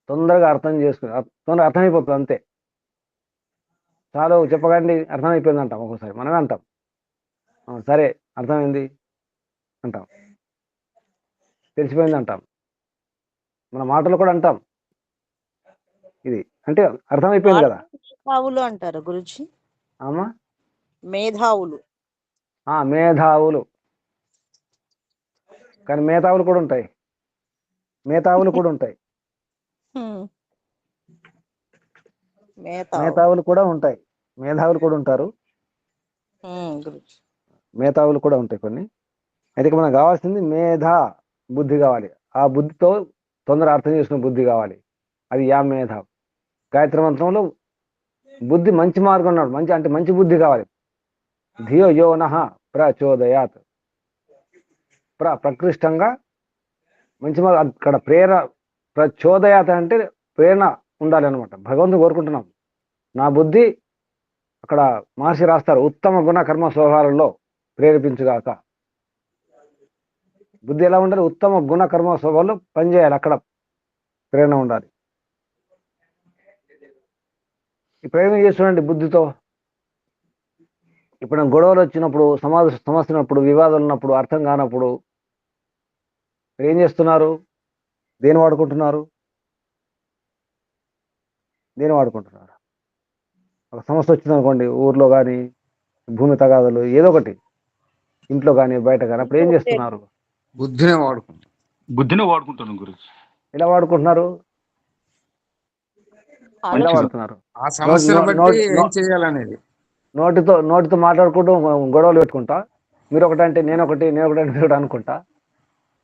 తొందరగా అర్థం చేసుకుని తొందరగా అర్థమైపోతుంది అంతే. చాలు చెప్పకండి అర్థమైపోయింది అంటాం, ఒక్కోసారి మనమే అంటాం సరే అర్థమైంది అంటాం, తెలిసిపోయింది అంటాం, మన మాటలు కూడా అంటాం. ఇది అంటే అర్థమైపోయింది కదా. మేధావులు అంటారు గురుజీ. అమ్మా మేధావులు. మేధావులు. కానీ మేధావులు కూడా ఉంటాయి, మేధావులు కూడా ఉంటాయి, మేధావులు కూడా ఉంటాయి, మేధావులు కూడా ఉంటారు, మేధావులు కూడా ఉంటాయి కొన్ని. అయితే మనకు కావాల్సింది మేధా బుద్ధి కావాలి. ఆ బుద్ధితో తొందర అర్థం చేసుకునే బుద్ధి కావాలి. అది యా మేధ. గాయత్రి మంత్రంలో బుద్ధి మంచి మార్గం ఉన్నాడు, మంచి బుద్ధి కావాలి. ధియో యోనః ప్రచోదయాత్. ప్రకృష్టంగా మంచి మార్గం. అక్కడ ప్రేరణ, ప్రచోదయాత్ అంటే ప్రేరణ ఉండాలి అనమాట. భగవంతుని కోరుకుంటున్నాం, నా బుద్ధి అక్కడ మహర్షి రాస్తారు, ఉత్తమ గుణ కర్మ స్వభావాలలో ప్రేరేపించుగాక. బుద్ధి ఎలా ఉండాలి? ఉత్తమ గుణ కర్మ స్వభావాల్లో పనిచేయాలి, అక్కడ ప్రేరణ ఉండాలి. ఈ ప్రయోగం చేస్తుండండి బుద్ధితో. ఇప్పుడు గొడవలు వచ్చినప్పుడు, సమస్య ఉన్నప్పుడు, వివాదాలు ఉన్నప్పుడు, అర్థం కానప్పుడు మీరు ఏం చేస్తున్నారు? దేని వాడుకుంటున్నారు? దేని వాడుకుంటున్నారు? ఒక సమస్య వచ్చింది అనుకోండి, ఊర్లో కానీ, భూమి తగాదాలు, ఏదో ఒకటి, ఇంట్లో కానీ బయట కానీ, అప్పుడు ఏం చేస్తున్నారు? బుద్ధినే వాడుకుంటాం. బుద్ధిని వాడుకుంటాను గురుజీ. ఎలా వాడుకుంటున్నారు? ఎలా ఆలోచన వాడుతున్నారు? ఆ సమస్యను బట్టి ఏం చేయాలనేది. నోటితో మాట్లాడుకుంటూ గొడవలు పెట్టుకుంటా, మీరు ఒకటంటే నేను ఒకటి, నేను ఒకటంటే మీరు ఒకటి అనుకుంటా.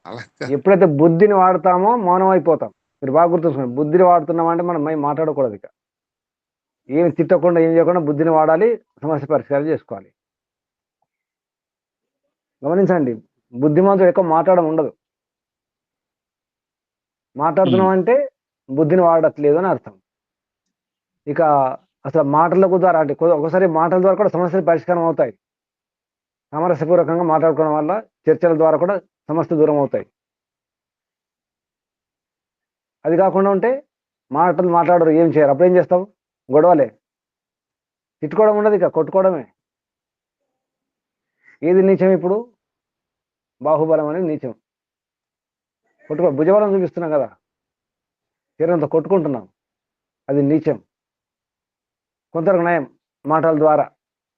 అలా కాదు. ఎప్పుడైతే బుద్ధిని వాడతామో మౌనం అయిపోతాం. మీరు బాగా గుర్తుంచుకోండి, బుద్ధిని వాడుతున్నామంటే మనం మాట్లాడకూడదు. ఇక ఏమి తిట్టకుండా, ఏం చేయకుండా బుద్ధిని వాడాలి, సమస్య పరిష్కారం చేసుకోవాలి. గమనించండి, బుద్ధిమంతుడు ఎక్కువ మాట్లాడడం ఉండదు. మాట్లాడుతున్నాం అంటే బుద్ధిని వాడట్లేదు అని అర్థం. ఇక అసలు మాటలకు ద్వారా అంటే ఒకసారి మాటల ద్వారా కూడా సమస్యలు పరిష్కారం అవుతాయి. సామరస్యపూర్వకంగా మాట్లాడుకోవడం వల్ల, చర్చల ద్వారా కూడా సమస్యలు దూరం అవుతాయి. అది కాకుండా ఉంటే మాట్లాడరు, ఏం చేయరు. అప్పుడు ఏం చేస్తావు? గొడవలే, తిట్టుకోవడం ఉండదు, ఇక కొట్టుకోవడమే. ఏది నీచం ఇప్పుడు? బాహుబలం అనేది నీచం. భుజబలం చూపిస్తున్నాం కదా, శరీరంతో కొట్టుకుంటున్నాం, అది నీచం. కొంతవరకు నయం మాటల ద్వారా,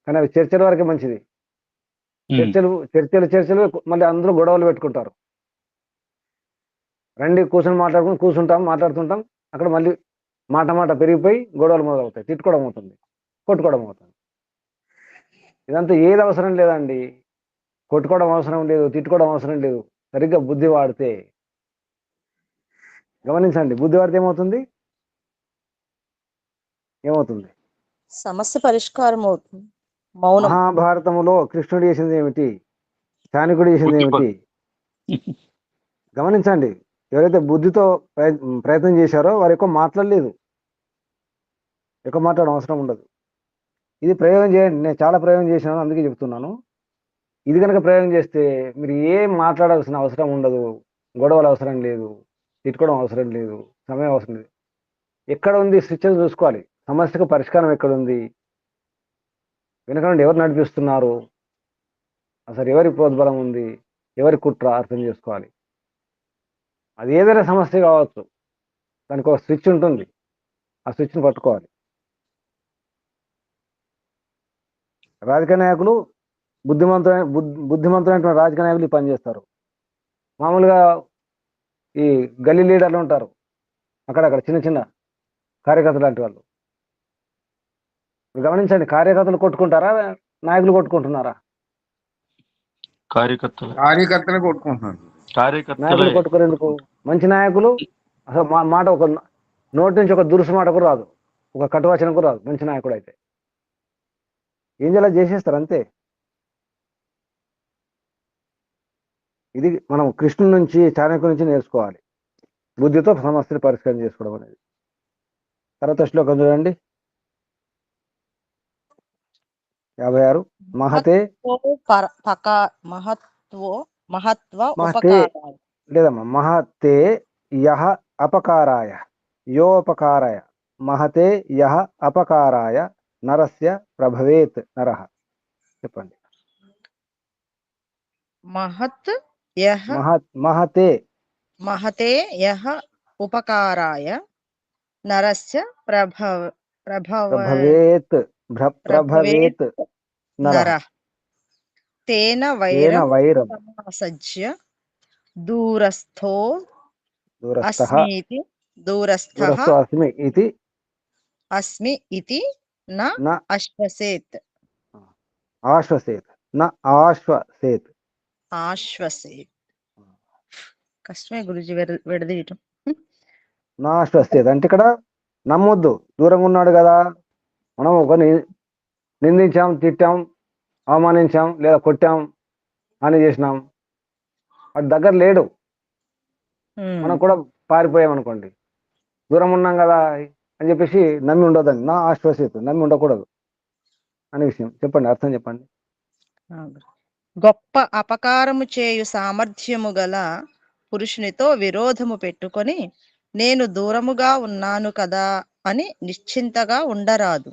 కానీ అవి చర్చల వరకే మంచిది. చర్చలు మళ్ళీ అందరూ గొడవలు పెట్టుకుంటారు. రండి కూర్చొని మాట్లాడుతుంటాం, అక్కడ మళ్ళీ మాట పెరిగిపోయి గొడవలు మొదలవుతాయి, తిట్టుకోవడం అవుతుంది, కొట్టుకోవడం అవుతుంది. ఇదంతా ఏది అవసరం లేదండి. కొట్టుకోవడం అవసరం లేదు, తిట్టుకోవడం అవసరం లేదు. సరిగ్గా బుద్ధి వాడితే, గమనించండి, బుద్ధి వాడితే ఏమవుతుంది? సమస్య పరిష్కారం అవుతుంది. మౌనం. మహాభారతంలో కృష్ణుడు చేసింది ఏమిటి? చాణక్యుడు చేసింది ఏమిటి? గమనించండి, ఎవరైతే బుద్ధితో ప్రయత్నం చేశారో వారు ఎక్కువ మాట్లాడలేదు, ఎక్కువ మాట్లాడడం అవసరం ఉండదు. ఇది ప్రయోగం చేయండి. నేను చాలా ప్రయోగం చేసినాను, అందుకే చెప్తున్నాను. ఇది కనుక ప్రయోగం చేస్తే మీరు ఏం మాట్లాడాల్సిన అవసరం ఉండదు, గొడవలు అవసరం లేదు, తిట్టుకోవడం అవసరం లేదు, సమయం అవసరం లేదు. ఎక్కడ ఉంది స్విచ్ చూసుకోవాలి, సమస్యకు పరిష్కారం ఎక్కడుంది, వెనుక నుండి ఎవరు నడిపిస్తున్నారు, అసలు ఎవరి ప్రోద్బలం ఉంది, ఎవరి కుట్ర అర్థం చేసుకోవాలి. అది ఏదైనా సమస్య కావచ్చు, దానికి ఒక స్విచ్ ఉంటుంది, ఆ స్విచ్ని పట్టుకోవాలి. రాజకీయ నాయకులు బుద్ధిమంతులైన రాజకీయ నాయకులు పనిచేస్తారు. మామూలుగా ఈ గల్లీ లీడర్లు ఉంటారు, అక్కడక్కడ చిన్న చిన్న కార్యకర్తలు లాంటి వాళ్ళు. గమనించండి, కార్యకర్తలు కొట్టుకుంటారా, నాయకులు కొట్టుకుంటున్నారా? కార్యకర్తలే కొట్టుకుంటున్నారు. నాయకులు కొట్టుకోరు ఎందుకు? మంచి నాయకులు అసలు మాట ఒక నోటి నుంచి ఒక దురుసు మాట కూడా రాదు, ఒక కటువచనం కూడా రాదు. మంచి నాయకుడు అయితే ఏం చేయాలో చేసేస్తారు అంతే. ఇది మనం కృష్ణుడి నుంచి, చాణక్యుడి నుంచి నేర్చుకోవాలి, బుద్ధితో సమస్యలు పరిష్కారం చేసుకోవడం అనేది. తర్వాత శ్లోకం చూడండి, 56. మహతే లేదమ్మా, మహతే యహ అపకారాయ యోపకారాయ, మహతే యహ అపకారాయ నరస్య ప్రభవేత్ నరః. చెప్పండి. మహతే యహ ఉపకారాయ నరస్య ప్రభవేత్ నరః తేన వైరం సమాసజ్య దూరస్థః అస్మి ఇతి న ఆశ్వసేత్. కష్టమే గురుజీ విడదీయటం. నా ఆశ్వసేత్ అంటే ఇక్కడ నమ్మొద్దు, దూరంగా ఉన్నాడు కదా. మనం ఒకరిని నిందించాం, తిట్టాం, అవమానించాం, లేదా కొట్టాం, హాని చేసినాం, వాడు దగ్గర లేడు, మనం కూడా పారిపోయాం అనుకోండి, దూరం ఉన్నాం కదా అని చెప్పేసి నమ్మి ఉండదండి. నా ఆశ్వసేతు, నమ్మి ఉండకూడదు అనే విషయం చెప్పండి, అర్థం చెప్పండి. గొప్ప అపకారము చేయు సామర్థ్యము గల పురుషునితో విరోధము పెట్టుకొని నేను దూరముగా ఉన్నాను కదా అని నిశ్చింతగా ఉండరాదు.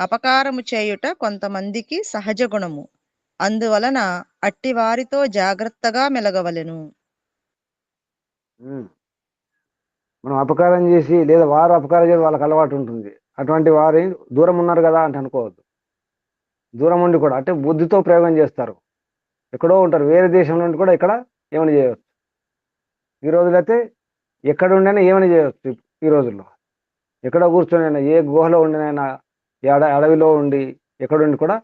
అపకారము చేయుట కొంతమందికి సహజ గుణము. అందువలన అట్టి వారితో జాగ్రత్తగా మెలగవలెను. ఉమ్. మనం అపకారం చేసి లేదా వారు అపకారం చేసి వాళ్ళకి అలవాటు ఉంటుంది. అటువంటి వారి దూరం ఉన్నారు కదా అంటే అనుకోవద్దు. దూరం ఉండి కూడా అంటే బుద్ధితో ప్రయోగం చేస్తారు. ఎక్కడో ఉంటారు, వేరే దేశం నుండి కూడా ఇక్కడ ఏమైనా చేయవచ్చు. ఈ రోజులైతే ఎక్కడ ఉండినా ఏమైనా చేయవచ్చు. ఈ రోజుల్లో ఎక్కడ కూర్చొని ఏ గుహలో ఉండినైనా అడవిలో ఉండి ఎక్కడుండి కూడా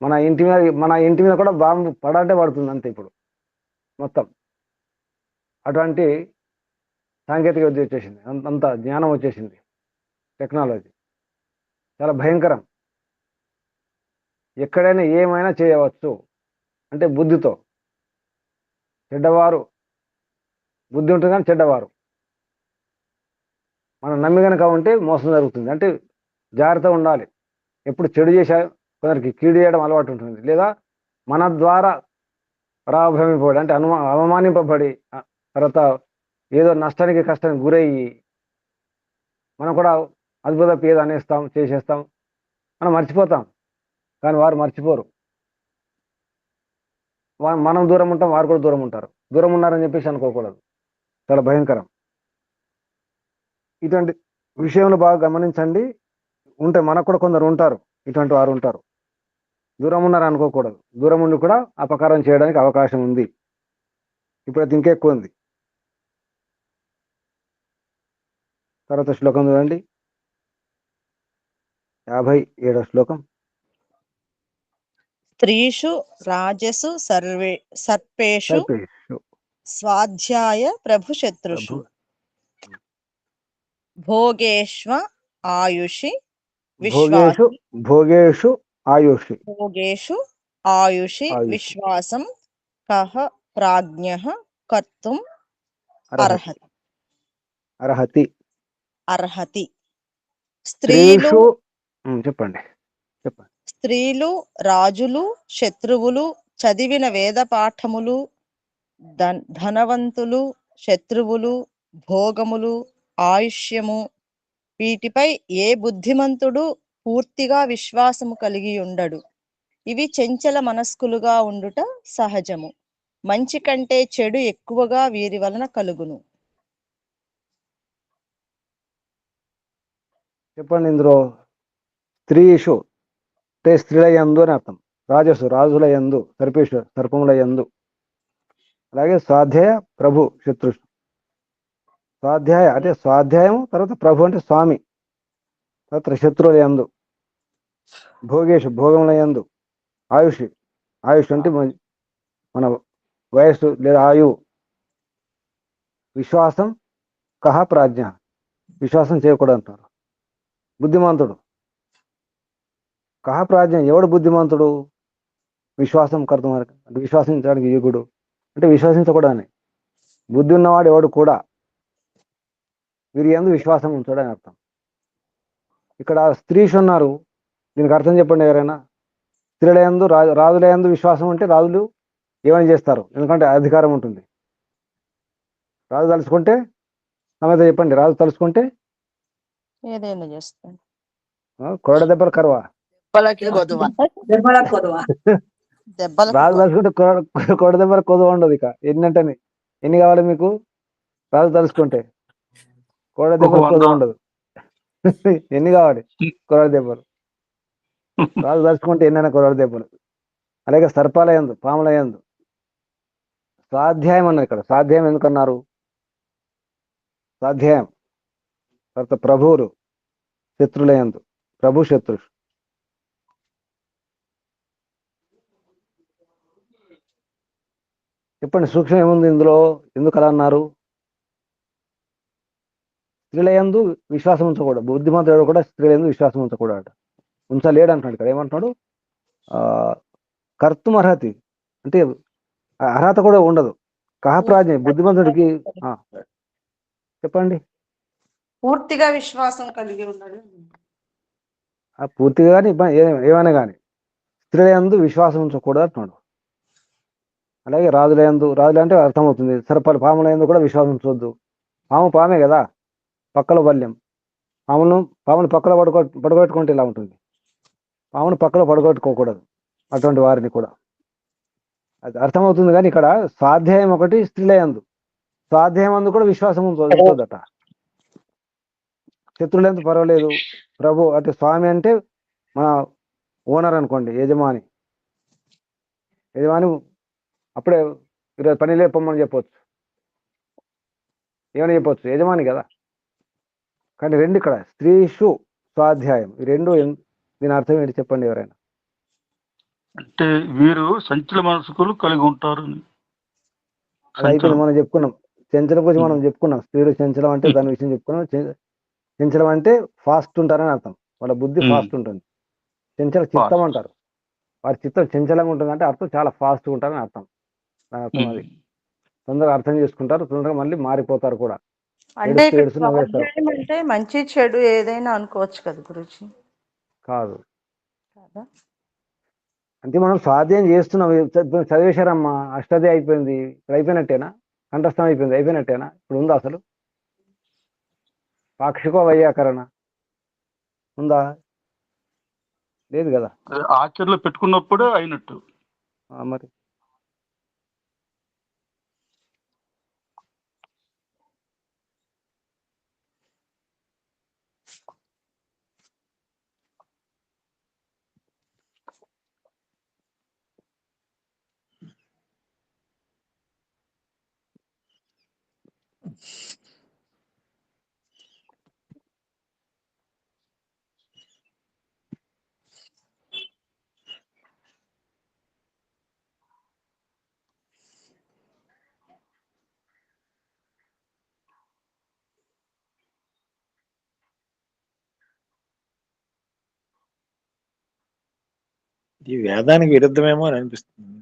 మన ఇంటి మీద కూడా బాంబు పడాలంటే పడుతుంది అంతే. ఇప్పుడు మొత్తం అటువంటి సాంకేతిక విద్య వచ్చేసింది, అంత జ్ఞానం వచ్చేసింది, టెక్నాలజీ చాలా భయంకరం. ఎక్కడైనా ఏమైనా చేయవచ్చు అంటే బుద్ధితో. చెడ్డవారు బుద్ధి ఉంటుంది కానీ చెడ్డవారు మనం నమ్మి కనుక ఉంటే మోసం జరుగుతుంది. అంటే జాగ్రత్త ఉండాలి. ఎప్పుడు చెడు చేసా కొందరికి కీడు చేయడం అలవాటు ఉంటుంది, లేదా మన ద్వారా పరాభ్రమింపబడి అంటే అవమానింపబడి తర్వాత ఏదో నష్టానికి కష్టానికి గురయ్యి మనం కూడా అద్భుత ఏదో అనేస్తాం, చేసేస్తాం, మనం మర్చిపోతాం. కానీ వారు మర్చిపోరు. మనం దూరం ఉంటాం, వారు కూడా దూరం ఉంటారు. దూరం ఉన్నారని చెప్పేసి అనుకోకూడదు, చాలా భయంకరం. ఇటువంటి విషయంలో బాగా గమనించండి. ఉంటే మనకు కూడా కొందరు ఉంటారు, ఇటువంటి వారు ఉంటారు. దూరం ఉన్నారు అనుకోకూడదు. దూరం ఉండి కూడా అపకారం చేయడానికి అవకాశం ఉంది. ఇప్పుడైతే ఇంకెక్కువ ఉంది. తర్వాత శ్లోకం చూడండి, 57వ శ్లోకం. స్త్రీషు రాజసు సర్పేషు స్వాధ్యాయ ప్రభుశత్రుషు భోగేష్వ ఆయుషి భోగేషు ఆయుషి విశ్వాసం కః ప్రాజ్ఞః కర్తుం అర్హతి. చెప్పండి. స్త్రీలు, రాజులు, శత్రువులు, చదివిన వేద పాఠములు, ధనవంతులు, శత్రువులు, భోగములు, ఆయుష్యము, వీటిపై ఏ బుద్ధిమంతుడు పూర్తిగా విశ్వాసము కలిగి ఉండడు. ఇవి చంచల మనస్కులుగా ఉండుట సహజము. మంచి కంటే చెడు ఎక్కువగా వీరి వలన కలుగును. చెప్పండి. ఇందులో స్త్రీషు అంటే స్త్రీల యందు అని అర్థం, రాజసు రాజుల యందు, సర్పేషు సర్పముల యందు, అలాగే స్వాధ్యాయ ప్రభు శత్రు. స్వాధ్యాయ అంటే స్వాధ్యాయం, తర్వాత ప్రభు అంటే స్వామి, తర్వాత శత్రువుల యందు, భోగేషు భోగముల యందు, ఆయుష్ అంటే మన వయస్సు లేదా ఆయువు, విశ్వాసం కహ ప్రాజ్ఞ విశ్వాసం చేయకూడదు అంటారు. బుద్ధిమంతుడు కహ ప్రాజ్ఞ ఎవడు బుద్ధిమంతుడు? విశ్వాసం కర్తం అంటే విశ్వాసించడానికి యోగుడు అంటే విశ్వసించకూడదని. బుద్ధి ఉన్నవాడు ఎవడు కూడా వీరి యందు విశ్వాసం ఉంచాడని అర్థం. ఇక్కడ స్త్రీషు ఉన్నారు, దీనికి అర్థం చెప్పండి ఎవరైనా. స్త్రీల యందు రాజుల యందు విశ్వాసం ఉంటే రాజులు ఏమైనా చేస్తారు, ఎందుకంటే అధికారం ఉంటుంది. రాజు తలుచుకుంటే సమేత చెప్పండి, రాజు తలుచుకుంటే ఏదైనా చేస్తాను. కొరడ దెబ్బలు కరువా? రాజు తలుచుకుంటే కొరడ దెబ్బలు కొదవ ఉండదు. ఇక ఎన్ని కావాలి మీకు? రాజు తలుచుకుంటే కొరడ దెబ్బలు కొదవ ఉండదు. ఎన్ని కావాలి కొరడ దెబ్బలు? రాజు తలుచుకుంటే ఎన్నైనా కొరడ దెబ్బలు. అలాగే సర్పాల యందు, పాముల యందు. స్వాధ్యాయం అన్నారు ఇక్కడ. స్వాధ్యాయం ఎందుకన్నారు? స్వాధ్యాయం తర్వాత ప్రభువులు శత్రుల యందు, ప్రభు శత్రు. చెప్పండి, సూక్ష్మం ఏముంది ఇందులో? ఎందుకు అలా అన్నారు? స్త్రీల యందు విశ్వాసం ఉంచకూడదు. బుద్ధిమంతుడు కూడా స్త్రీల యందు విశ్వాసం ఉంచకూడదు, ఉంచలేడు అంటున్నాడు ఇక్కడ. ఏమంటున్నాడు? కర్తుం అర్హతి అంటే అర్హత కూడా ఉండదు. కహ ప్రాజ్ఞ బుద్ధిమంతుడికి. చెప్పండి. పూర్తిగా విశ్వాసం కలిగి ఉన్నాడు. పూర్తిగా కానీ ఏమైనా కానీ స్త్రీల యందు విశ్వాసం ఉంచకూడదు అంటున్నాడు. అలాగే రాజుల యందు, రాజులు అంటే అర్థమవుతుంది. సర్పాలు పాముల యందు కూడా విశ్వాసం ఉంచవద్దు. పామే కదా, పక్కల బల్యం. పామును పక్కలో పడుకోబెట్టుకుంటే ఇలా ఉంటుంది. పామును పక్కలో పడగొట్టుకోకూడదు అటువంటి వారిని కూడా. అది అర్థమవుతుంది. కానీ ఇక్కడ స్వాధ్యాయం ఒకటి, స్త్రీలయందు స్వాధ్యాయం అందు కూడా విశ్వాసం ఉంటుందట. శత్రులందు పర్వాలేదు, ప్రభు అంటే స్వామి అంటే మన ఓనర్ అనుకోండి, యజమాని అప్పుడే ఈరోజు పని లేపమ్మని చెప్పొచ్చు, ఏమని చెప్పొచ్చు, యజమాని కదా. కానీ రెండు ఇక్కడ స్త్రీషు స్వాధ్యాయం, ఈ రెండు దీని అర్థం ఏంటి చెప్పండి ఎవరైనా. అంటే వీరు సంచల మనసుకులు కలిగి ఉంటారు. అది అయిపోయింది, మనం చెప్పుకున్నాం. చెంచలం గురించి మనం చెప్పుకున్నాం. స్త్రీలు చెంచలం అంటే దాని విషయం చెప్పుకున్నాం. చెంచలం అంటే ఫాస్ట్ ఉంటారని అర్థం, వాళ్ళ బుద్ధి ఫాస్ట్ ఉంటుంది. చెంచల చిత్తం అంటారు, వారి చిత్తం చంచలంగా ఉంటుంది అంటే అర్థం చాలా ఫాస్ట్గా ఉంటారని అర్థం. దాని అర్థం అది. తొందరగా అర్థం చేసుకుంటారు, తొందరగా మళ్ళీ మారిపోతారు కూడా. అంటే ఇక్కడ స్వాధ్యాయం అంటే మంచి చెడు ఏదైనా అనుకోవచ్చు కదా గురుజీ. కాదు, కదా అంటే మనం స్వాధ్యాయం చేస్తున్నాం. చదివేశారమ్మా, అష్టది అయిపోయింది, ఇప్పుడు అయిపోయినట్టేనా? కంఠస్థం అయిపోయింది, అయిపోయినట్టేనా? ఇప్పుడు ఉందా అసలు? పాక్షిక వైయాకరణ ఉందా? లేదు కదా. ఆచరణలో పెట్టుకున్నప్పుడే అయినట్టు. మరి ఇది వేదానికి విరుద్ధమేమో అని అనిపిస్తుంది.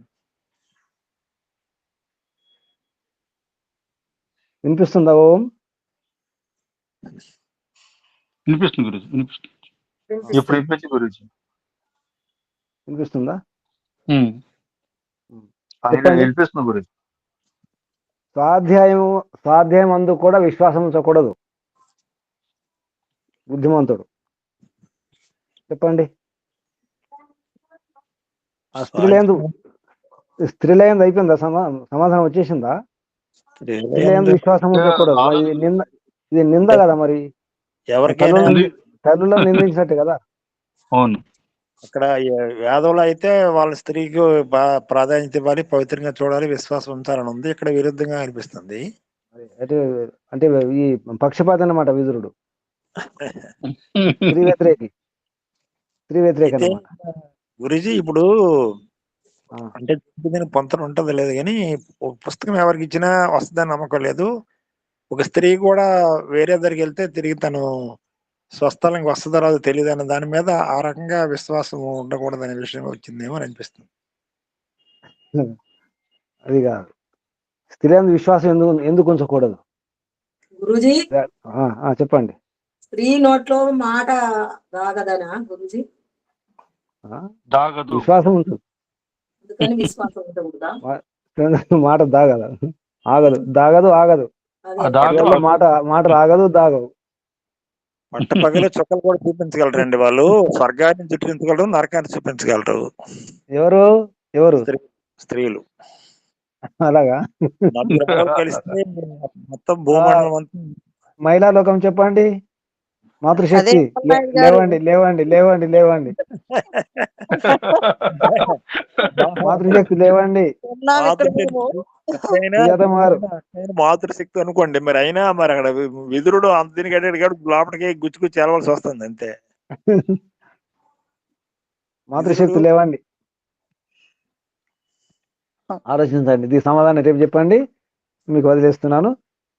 వినిపిస్తుందా ఓం? వినిపిస్తుంది గురుజీ, వినిపిస్తుంది. ఇప్పుడు వినిపించి గురుజీ వినిపిస్తుందా? వినిపిస్తుంది గురుజీ. స్వాధ్యాయం అందు కూడా విశ్వాసం ఉంచకూడదు బుద్ధిమంతుడు. చెప్పండి. ఆ స్త్రీలయందు అయిపోయిందా? సమాధానం వచ్చేసిందా? స్త్రీలయందు విశ్వాసం ఉంచకూడదు. ఇది నింద కదా మరి, ఎవరికైనా తల్లులను నిందించినట్టు కదా. అవును. అక్కడ వేదంలో అయితే వాళ్ళ స్త్రీకి ప్రాధాన్యత ఇవ్వాలి, పవిత్రంగా చూడాలి, విశ్వాసం ఉంచాలని ఉంది. ఇక్కడ విరుద్ధంగా అనిపిస్తుంది. అంటే ఈ పక్షపాతం అన్నమాట విదురుడు. స్త్రీ వ్యతిరేక అన్నమాట. గురుజీ ఇప్పుడు అంటే దీనికి పొంతన ఉంటది లేదు, కానీ పుస్తకం ఎవరికి ఇచ్చినా వస్తుందని నమ్మకం లేదు. ఒక స్త్రీ కూడా వేరే దగ్గరికి వెళ్తే తిరిగి తను స్వస్థలానికి వస్తుందో రాదో తెలియదు అన్న దాని మీద ఆ రకంగా విశ్వాసం ఉండకూడదు అనే విషయం వచ్చిందేమో అని అనిపిస్తుంది. అది కాదు, స్త్రీలందు విశ్వాసం ఎందుకు ఉంచకూడదు గురుజీ? చెప్పండి. స్త్రీ నోట్లో మాట రాగదనా గురుజీ? విశ్వాసం ఉంటుంది, అందుకని విశ్వాసం ఉండకూడదా? మాట ఆగదు. మాట రాగదు, దాగవు. పట్టపగలు చుక్కలు కూడా చూపించగలరండి వాళ్ళు. స్వర్గాన్ని చూపించగలరు, నరకాన్ని చూపించగలరు. ఎవరు? స్త్రీలు. అలాగా కలిస్తే మొత్తం భూమండలం అంతా. మహిళా లోకం చెప్పండి. మాతృశక్తి లేవండి. మాతృశక్తి లేవండి. మాతృశక్తి అనుకోండి మరి, అయినా మరి అక్కడ విదురుడు అంత దీనికి అడిగాడు, లోపలికి గుచ్చి వెళ్ళవలసి వస్తుంది అంతే. మాతృశక్తి లేవండి. ఆలోచించండి, దీని సమాధానం రేపు చెప్పండి, మీకు వదిలేస్తున్నాను.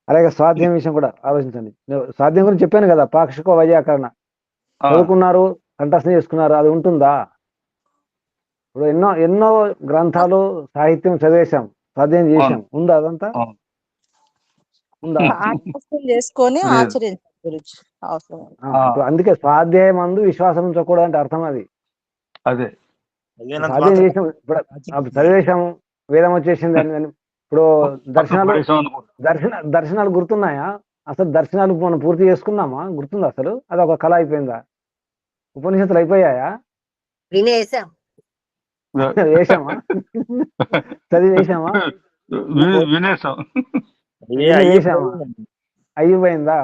అలాగే స్వాధ్యాయం విషయం కూడా ఆలోచించండి. స్వాధ్యాయం గురించి చెప్పాను కదా, పాక్షిక వైయాకరణ చదువుకున్నారు, కంఠస్థం చేసుకున్నారు, అది ఉంటుందా? ఇప్పుడు ఎన్నో గ్రంథాలు, సాహిత్యం చదివేశాం, స్వాధ్యాయం చేశాం, ఉందా? అదంతా ఉందా? చేసుకొని ఆచరించాలి గురించి అవసరం. అందుకే స్వాధ్యాయం అందు విశ్వాసం ఉంచకూడదు అంటే అర్థం అది. అదే స్వాధ్యాయం చేసాం, ఇప్పుడు చదివేశాము, వేదం వచ్చేసింది అని. ఇప్పుడు దర్శనాలు గుర్తున్నాయా? అసలు దర్శనాలు మనం పూర్తి చేసుకున్నామా? గుర్తుందా అసలు? అది ఒక కళ అయిపోయిందా? ఉపనిషత్తులు అయిపోయాయా? వినేసాం. వేసామా? చదివి వేసామా? వినేసాం. ఇవన్నీ వేసామా? అయిపోయిందా?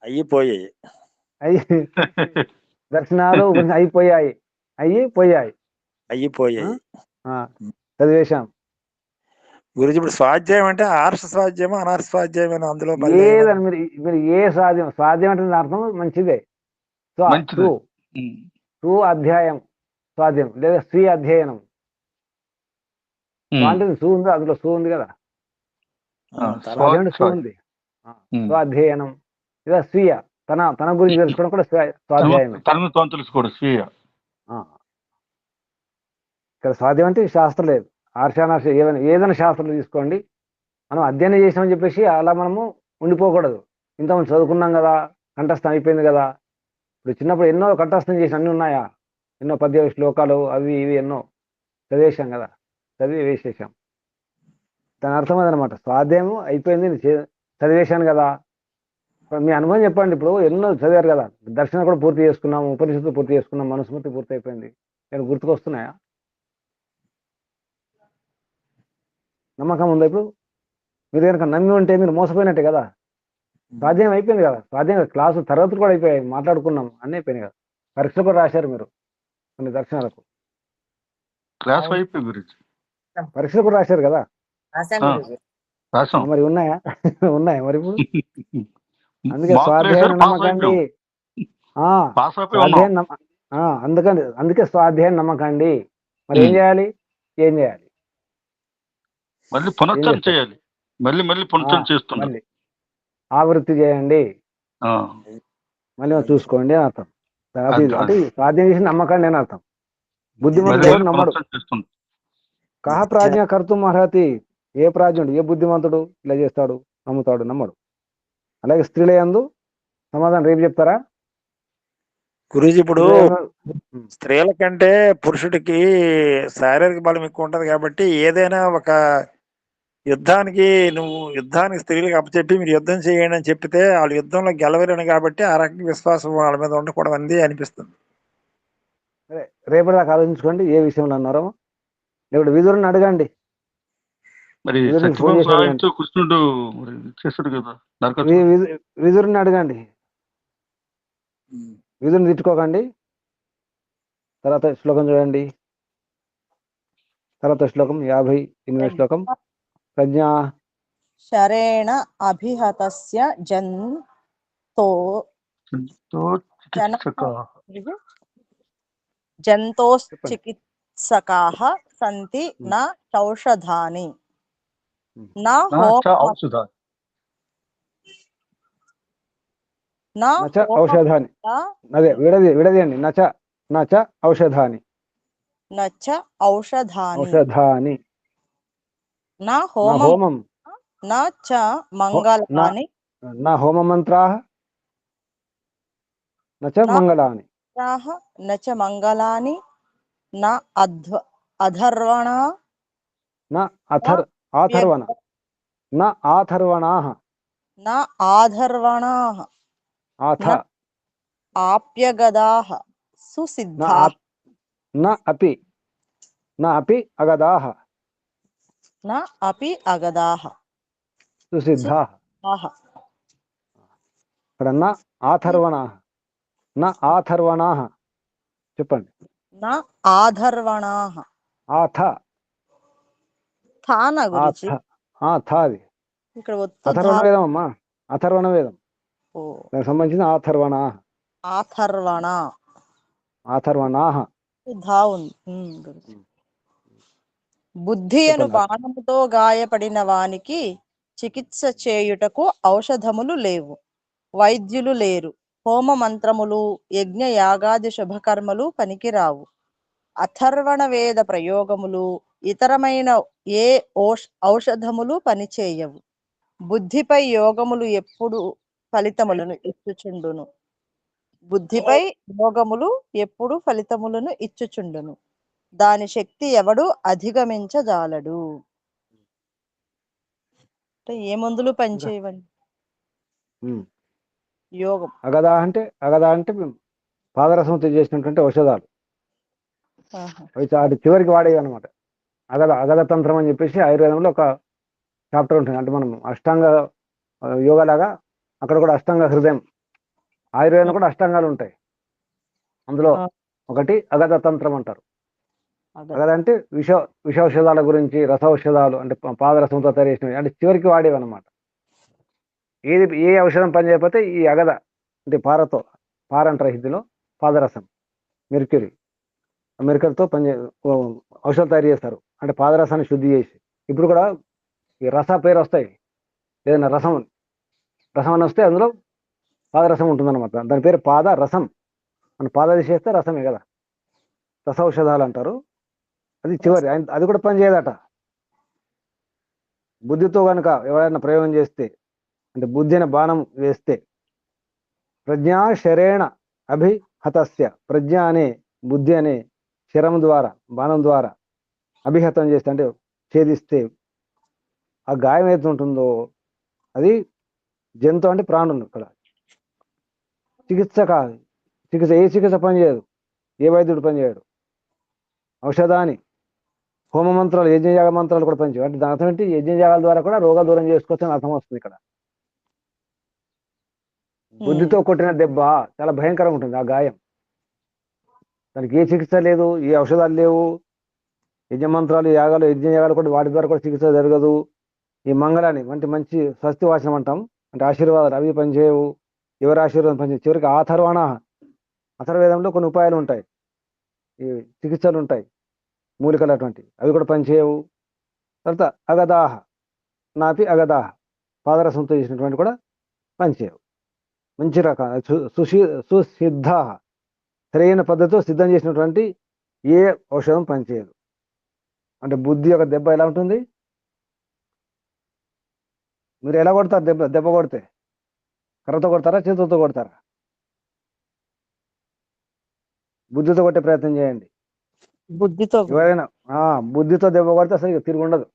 అయిపోయాయి. దర్శనాలు అయిపోయాయి. అయిపోయాయి. అయిపోయాయి. చదివేశాం. గురుజీ ఇప్పుడు స్వాధ్యాయం అంటే ఆర్ష స్వాధ్యాయమా అనార్ష స్వాధ్యాయమా అందులో ఏదని మీరు ఏ స్వాధ్యం అంటే అర్థం మంచిదే. అధ్యాయం స్వాధ్యం లేదా శ్రీ అధ్యయనం అంటే సు ఉంది, అందులో సు ఉంది కదా, స్వాధ్యం అంటే సు ఉంది. స్వాధ్యయనం లేదా స్వీయ తన గురించి తెలుసుకోవడం కూడా స్వాధ్యాయమే. తెలుసుకోవడం స్వీయ. ఇక్కడ స్వాధ్యం అంటే శాస్త్రం లేదు, ఆర్షానార్ష ఏదైనా శాస్త్రం తీసుకోండి. మనం అధ్యయనం చేసామని చెప్పేసి అలా మనము ఉండిపోకూడదు. ఇంతమంది చదువుకున్నాం కదా, కంఠస్థం అయిపోయింది కదా. ఇప్పుడు చిన్నప్పుడు ఎన్నో కంఠస్థం చేసి అన్నీ ఉన్నాయా, ఎన్నో పద్య శ్లోకాలు అవి ఇవి ఎన్నో చదివేశాం కదా, చదివి వేసేసాం. దాని అర్థం అదనమాట, స్వాధ్యాయం అయిపోయింది, చదివేశాను కదా. మీ అనుభవం చెప్పండి. ఇప్పుడు ఎన్నో చదివారు కదా, దర్శనం కూడా పూర్తి చేసుకున్నాం, ఉపనిషత్తు పూర్తి చేసుకున్నాం, మనుస్మృతి పూర్తి అయిపోయింది. నేను గుర్తుకొస్తున్నాయా? నమ్మకం ఉందా? ఇప్పుడు మీరు కనుక నమ్మి ఉంటే మీరు మోసపోయినట్టే కదా. స్వాధ్యాయం అయిపోయింది కదా, స్వాధ్యాయం క్లాసు తరగతులు కూడా అయిపోయాయి, మాట్లాడుకున్నాం, అన్నీ అయిపోయినాయి కదా. పరీక్షలు కూడా రాశారు మీరు కొన్ని దర్శనాలకు, పరీక్షలు కూడా రాశారు కదా. మరి ఉన్నాయా? ఉన్నాయా మరి ఇప్పుడు? అందుకే స్వాధ్యాయం నమ్మకండి. అందుకే స్వాధ్యాయం నమ్మకండి. మరి ఏం చేయాలి? మళ్ళీ పునశ్చరణ చేయాలి. మళ్ళీ పునశ్చరణ చేస్తుంది. ఆవృత్తి చేయండి, మళ్ళీ చూసుకోండి అని అర్థం. అంటే స్వాధ్యాయం చేసి నమ్మకండి అని అర్థం. బుద్ధిమంతుడు నమ్మడు. కహ ప్రాజ్ఞ కర్తుం అర్హతి. ఏ ప్రాజ్ఞుడు, ఏ బుద్ధిమంతుడు ఇలా చేస్తాడు? నమ్ముతాడు, నమ్మడు. అలాగే స్త్రీల యందు సమాధానం రేపు చెప్తారా గురూజీ? ఇప్పుడు స్త్రీల కంటే పురుషుడికి శారీరక బలం ఎక్కువ ఉంటది కాబట్టి ఏదైనా ఒక యుద్ధానికి స్త్రీలకు అప్పచెప్పి మీరు యుద్ధం చేయండి అని చెప్పితే వాళ్ళు యుద్ధంలో గెలవలేను కాబట్టి ఆ రకంగా విశ్వాసం వాళ్ళ మీద ఉండకూడదు అనేది అనిపిస్తుంది. సరే, రేపటి దాకా ఆలోచించుకోండి ఏ విషయంలో అన్నారో. ఇప్పుడు విదురుని అడగండి. విదురుని అడగండి, విదురుని తిట్టుకోకండి. తర్వాత శ్లోకం చూడండి. తర్వాత శ్లోకం 58 శ్లోకం. ప్రజ్ఞా శరేణ అభిహతస్య జంతోశ్చికిత్సకాః సంతి న చౌషధాని ఔషధాని. అదే విడదీయండి. నచ ఔషధాని నా హోమం నా చ మంగళాని నా హోమమంత్రాః నచ మంగళాని నచ మంగళాని నా అధర్వణ నా ఆథర్వణ నా ఆథర్వణాః నా ఆధర్వణాః ఆప్యగదాః సుసిద్ధాః నా అపి అగదాః సుసిద్ధాః. ఇక్కడ నా ఆథర్వణాః చెప్పండి. నా ఆధర్వణాః అది అథర్వణ వేదం అమ్మా, అథర్వణ వేదం దానికి సంబంధించిన ఆథర్వణాః. బుద్ధి అను బాణముతో గాయపడిన వానికి చికిత్స చేయుటకు ఔషధములు లేవు, వైద్యులు లేరు. హోమ మంత్రములు, యజ్ఞ యాగాది శుభకర్మలు పనికిరావు. అథర్వణ వేద ప్రయోగములు, ఇతరమైన ఏ ఔషధములు పనిచేయవు. బుద్ధిపై యోగములు ఎప్పుడు ఫలితములను ఇచ్చుచుండును. దాని శక్తి ఎవడు అధిగమించజాలడు. ఏ మందులు పనిచేయవండి. యోగం అగదా అంటే పాదరసంతో చేసినటువంటి ఔషధాలు. ఆహా. అవి వాటి చివరికి వాడేవి అనమాట. అగద తంత్రం అని చెప్పేసి ఆయుర్వేదంలో ఒక చాప్టర్ ఉంటుంది. అంటే మనం అష్టాంగ యోగా లాగా అక్కడ కూడా అష్టాంగ హృదయం, ఆయుర్వేదం కూడా అష్టాంగాలు ఉంటాయి. అందులో ఆ. ఒకటి అగద తంత్రం అంటారు. అదే. అగద అంటే విషౌషధాల గురించి, రసౌషధాలు అంటే పాదరసంతో తయారు చేసినవి, అంటే చివరికి వాడేవి అనమాట. ఏ ఔషధం పని చేయకపోతే ఈ అగద అంటే పార అంటారు హిందీలో, పాదరసం, మెర్క్యూరీతో ఔషధాలు తయారు చేస్తారు. అంటే పాదరసాన్ని శుద్ధి చేసి. ఇప్పుడు కూడా ఈ రస పేరు వస్తాయి, ఏదైనా రసం అని వస్తే అందులో పాదరసం ఉంటుందన్నమాట. దాని పేరు పాద రసం. మన పాదాది చేస్తే రసమే కదా, రసౌషధాలు అంటారు. అది చివరి, అది కూడా పని చేయదట. బుద్ధితో కనుక ఎవరైనా ప్రయోగం చేస్తే, అంటే బుద్ధి అనే బాణం వేస్తే, ప్రజ్ఞా శరేణ అభిహతస్య, ప్రజ్ఞ అనే బుద్ధి అనే శరం ద్వారా, బాణం ద్వారా అభిహతం చేస్తే, అంటే ఛేదిస్తే, ఆ గాయం ఏది ఉంటుందో అది జంతు అంటే ప్రాణులు. ఇక్కడ చికిత్స కాదు, ఏ చికిత్స పనిచేయదు, ఏ వైద్యుడు పనిచేయడు. ఔషధాన్ని, హోమ మంత్రాలు, యజ్ఞయాగ మంత్రాలు కూడా పనిచేయవు. అంటే దాని అర్థం ఏంటి, యజ్ఞయాగాల ద్వారా కూడా రోగాలు దూరం చేసుకోవచ్చు అని అర్థం వస్తుంది ఇక్కడ. బుద్ధితో కొట్టిన దెబ్బ చాలా భయంకరంగా ఉంటుంది. ఆ గాయం, దానికి ఏ చికిత్స లేదు, ఏ ఔషధాలు లేవు. యజ్ఞమంత్రాలు, యజ్ఞయాగాలు కూడా వాటి ద్వారా కూడా చికిత్స జరగదు. ఈ మంగళాన్ని అంటే మంచి స్వస్తి వాచనం అంటాం, అంటే ఆశీర్వాదాలు, అవి పనిచేయవు. ఎవరి ఆశీర్వాదం పనిచేయవు. చివరికి అథర్వేదంలో కొన్ని ఉపాయాలు ఉంటాయి, ఈ చికిత్సలు ఉంటాయి, మూలికలు అటువంటి, అవి కూడా పనిచేయవు. తర్వాత అగదాహ నాపి అగదాహ, పాదరసంతో చేసినటువంటి కూడా పనిచేయవు. మంచి రకాల సుసిద్ధ, సరైన పద్ధతితో సిద్ధం చేసినటువంటి ఏ ఔషధం పనిచేయదు. అంటే బుద్ధి యొక్క దెబ్బ ఎలా ఉంటుంది? మీరు ఎలా కొడతారు? దెబ్బ కొడితే కర్రతో కొడతారా, చేతులతో కొడతారా? బుద్ధితో కొట్టే ప్రయత్నం చేయండి. బుద్ధితో. ఎవరైనా బుద్ధితో దెబ్బ కొడితే అసలు తిరుగుండదు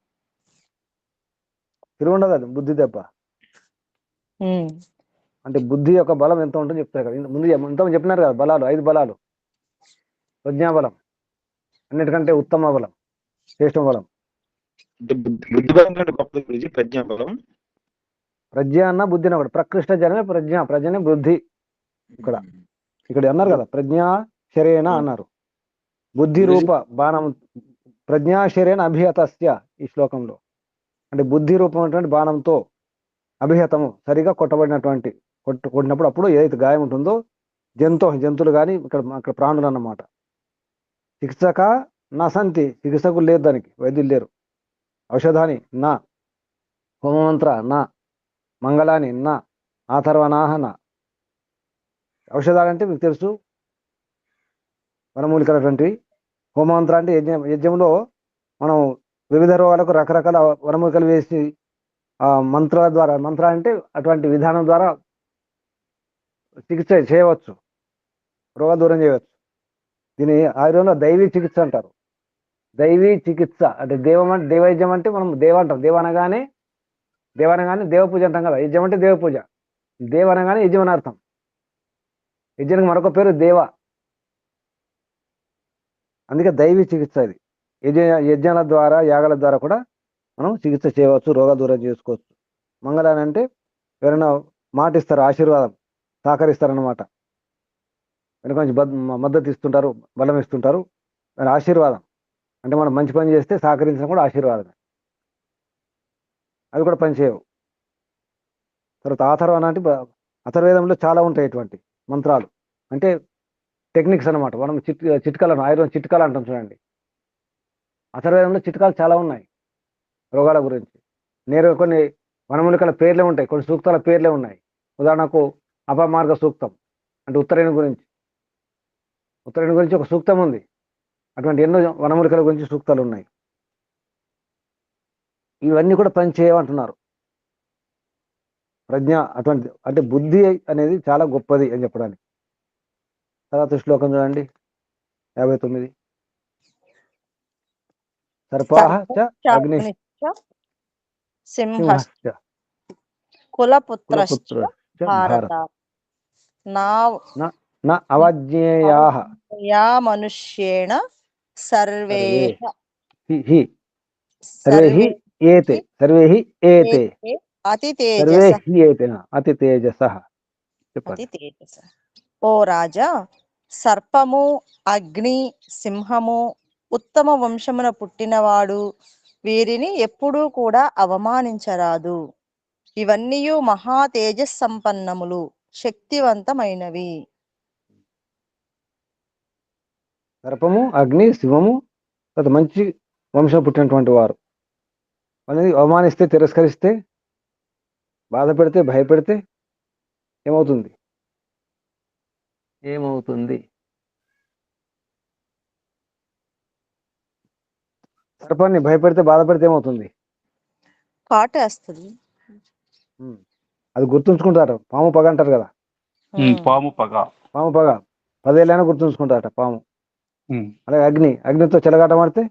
అది బుద్ధి దెబ్బ. అంటే బుద్ధి యొక్క బలం ఎంత ఉంటుందో చెప్తారు కదా. ముందు ఎంతో చెప్పినారు కదా, బలాలు, 5 బలాలు. ప్రజ్ఞాబలం, అన్నిటికంటే ఉత్తమ బలం, శ్రేష్ఠ బలం. బుద్ధి బలం కంటే గొప్పది గురించి ప్రజ్ఞా బలం. ప్రజ్ఞ అన్న బుద్ధి అన్న కూడా ప్రకృష్ట జనమే ప్రజ్ఞనే బుద్ధి. ఇక్కడ అన్నారు కదా, ప్రజ్ఞా శరేణ అన్నారు. బుద్ధి రూప బాణం, ప్రజ్ఞా శరేణ అభిహతస్య, ఈ శ్లోకంలో. అంటే బుద్ధి రూపమైనటువంటి బాణంతో అభిహతము, సరిగా కొట్టబడినటువంటి, కొట్టినప్పుడు అప్పుడు ఏదైతే గాయం ఉంటుందో, జంతువులు కానీ ఇక్కడ ప్రాణులు అన్నమాట. చికిత్సక నా సంతి, చికిత్సకులు లేదు, దానికి వైద్యులు లేరు. ఔషధాని నా, హోమమంత్ర నా, మంగళాని నా, ఆథర్వనాహ నా. ఔషధాలంటే మీకు తెలుసు, వనమూలికలు అటువంటివి. హోమమంత్ర అంటే యజ్ఞంలో మనం వివిధ రోగాలకు రకరకాల వనమూలికలు వేసి మంత్రాల ద్వారా, మంత్ర అంటే అటువంటి విధానం ద్వారా చికిత్స చేయవచ్చు, రోగ దూరం చేయవచ్చు. దీని ఆయుర్వేదంలో దైవీ చికిత్స అంటారు. దైవీ చికిత్స అంటే దేవైద్యం అంటే మనం అంటాం. దేవనగానే దేవ పూజ అంటాం కదా. యజ్ఞం అంటే దేవ పూజ, దేవనగానే యజ్ఞం అని అర్థం. యజ్ఞానికి మరొక పేరు దేవ. అందుకే దైవీ చికిత్స ఇది. యజ్ఞాల ద్వారా, యాగాల ద్వారా కూడా మనం చికిత్స చేయవచ్చు, రోగాలు దూరం చేసుకోవచ్చు. మంగళాన్ని అంటే ఎవరైనా మాట ఇస్తారు, ఆశీర్వాదం, సహకరిస్తారన్నమాట. వెనక నుంచి మద్దతు ఇస్తుంటారు, బలం ఇస్తుంటారు. దాని ఆశీర్వాదం అంటే మనం మంచి పని చేస్తే సహకరించడం కూడా ఆశీర్వాదమే. అవి కూడా పనిచేయవు. తర్వాత ఆథర్వణ అంటే అథర్వేదంలో చాలా ఉంటాయి ఇటువంటి మంత్రాలు, అంటే టెక్నిక్స్ అనమాట. మనం చిట్కాలను, ఆయుర్వేదం చిట్కాలు అంటాం చూడండి. అథర్వేదంలో చిట్కాలు చాలా ఉన్నాయి రోగాల గురించి. నేరుగా కొన్ని వనమూలికల పేర్లే ఉంటాయి, కొన్ని సూక్తాల పేర్లే ఉన్నాయి. ఉదాహరణకు అపమార్గ సూక్తం అంటే ఉత్తరాయణ గురించి ఒక సూక్తం ఉంది. అటువంటి ఎన్నో వనమూలికల గురించి సూక్తాలు ఉన్నాయి. ఇవన్నీ కూడా పని చేయమంటున్నారు. ప్రజ్ఞ అటువంటి, అంటే బుద్ధి అనేది చాలా గొప్పది అని చెప్పడానికి. తర్వాత శ్లోకం చూడండి, 59. సర్పాః చ అగ్నిశ్చ సింహశ్చ కులపుత్రశ్చ భారత న అవజ్ఞేయాః యా మనుష్యేణ సర్వే హి సర్వే హి ఏతే సర్వే హి ఏతే అతి సర్వే తేజస హి ఏతే అతి తేజసః అతి చెప్పండి. తేజస. ఓ రాజా, సర్పము, అగ్ని, సింహము ఉత్తమ వంశమున పుట్టినవాడు, వీరిని ఎప్పుడూ కూడా అవమానించరాదు. ఇవన్నీ మహా తేజస్సంపన్నములు, శక్తివంతమైనవి. సర్పము, అగ్ని, శివము తర్వాత మంచి వంశం పుట్టినటువంటి వారు వాళ్ళని అవమానిస్తే, తిరస్కరిస్తే, బాధ పెడితే, భయపెడితే ఏమవుతుంది? ఏమవుతుంది? సర్పాన్ని భయపెడితే, బాధ పెడితే ఏమవుతుంది? కాటేస్తుంది. అది గుర్తుంచుకుంటారు. పాము పగ అంటారు కదా, పాము పగ. పాము పగ 10 ఏళ్ళైనా గుర్తుంచుకుంటారట పాము. ఉమ్. అలాగే అగ్నితో చెలగాట మాడితే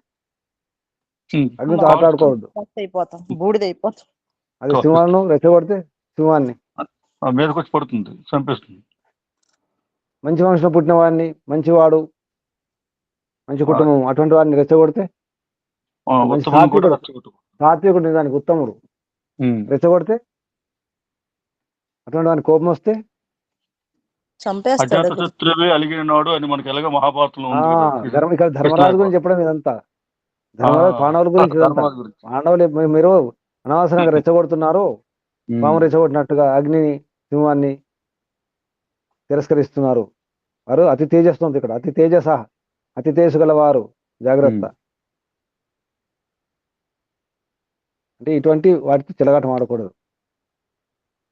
అగ్నితో ఆట ఆడుకోవద్దు. అయిపోతాం, బూడిదైపోతాం. అది సింహాలను రెచ్చగొడితే సింహాన్ని మీదకి వచ్చి పడుతుంది, చంపేస్తుంది. మంచి వంశంలో పుట్టిన వాడిని, మంచివాడు, మంచి కుటుంబం అటువంటి వాడిని రెచ్చగొడితే మంచి ఉత్తమం కూడా సాత్వికుడు నిజానికి ఉత్తముడు రెచ్చగొడితే అటువంటి వాడిని కోపం వస్తే చంపేస్తాడు. అజాతశత్రువే అలిగినాడు అని మనకి ఎలాగో మహాభారతంలో ఉంది కదా. ఇక్కడ ధర్మరాజు గురించి చెప్పడం ఇదంతా. ధర్మరాజు పాండవుల గురించి ఇదంతా. పాండవులు మీరు అనవసరంగా రెచ్చగొడుతున్నారు, పాము రెచ్చగొట్టినట్టుగా అగ్నిని, సింహాన్ని తిరస్కరిస్తున్నారు. వారు అతి తేజస్సు ఇక్కడ, అతి తేజస, అతి తేజస్సు గలవారు, జాగ్రత్త. అంటే ఇటువంటి వాటితో చెలగాటం ఆడకూడదు.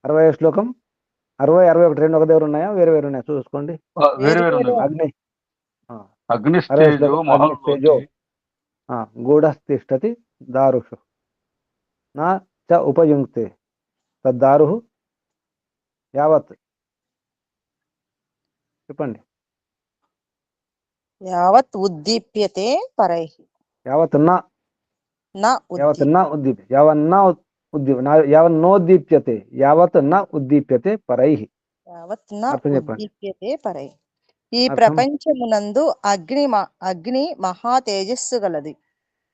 60వ శ్లోకం, 60, 61 రెండు ఒక దగ్గర ఉన్నాయా, వేరే వేరే ఉన్నాయా చూసుకోండి. అగ్ని అగ్నిస్తేజో గూఢస్థిష్టతి దారుషు నా చ ఉపయుంక్తే తద్దారు యావత్. చెప్పండి. యావత్ ఉద్దీప్యతే పరైః. యావత్ నా ఉద్దీప్యతే పరైః. యావత్ న ఉద్దీప్యతే పరైః. ఈ ప్రపంచమునందు అగ్ని మహా తేజస్సు గలది,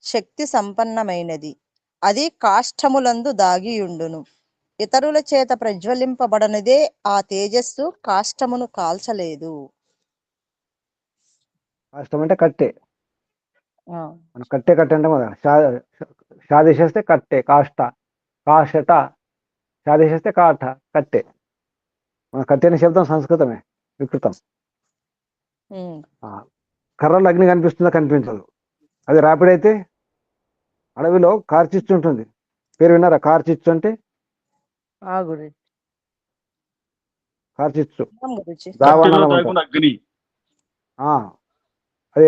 శక్తి సంపన్నమైనది. అది కాష్టములందు దాగియుండును. ఇతరుల చేత ప్రజ్వలింపబడనిదే ఆ తేజస్సు కాష్టమును కాల్చలేదు. కాష్టం అంటే కట్టె. ఆ, మనం కట్టె అంటే షాదేసేస్తే కట్టె, కాష్ట, కాషట, షాదేసేస్తే కాఠ, కట్టె. మన కట్టె అనే శబ్దం సంస్కృతమే, వికృతం. కర్రలో అగ్ని కనిపిస్తుందా? కనిపించదు. అది రాపిడైతే అడవిలో కార్చిచ్చు ఉంటుంది. పేరు విన్నారా? కార్చిచ్చు అంటే కార్చిచ్చు అగ్ని. అదే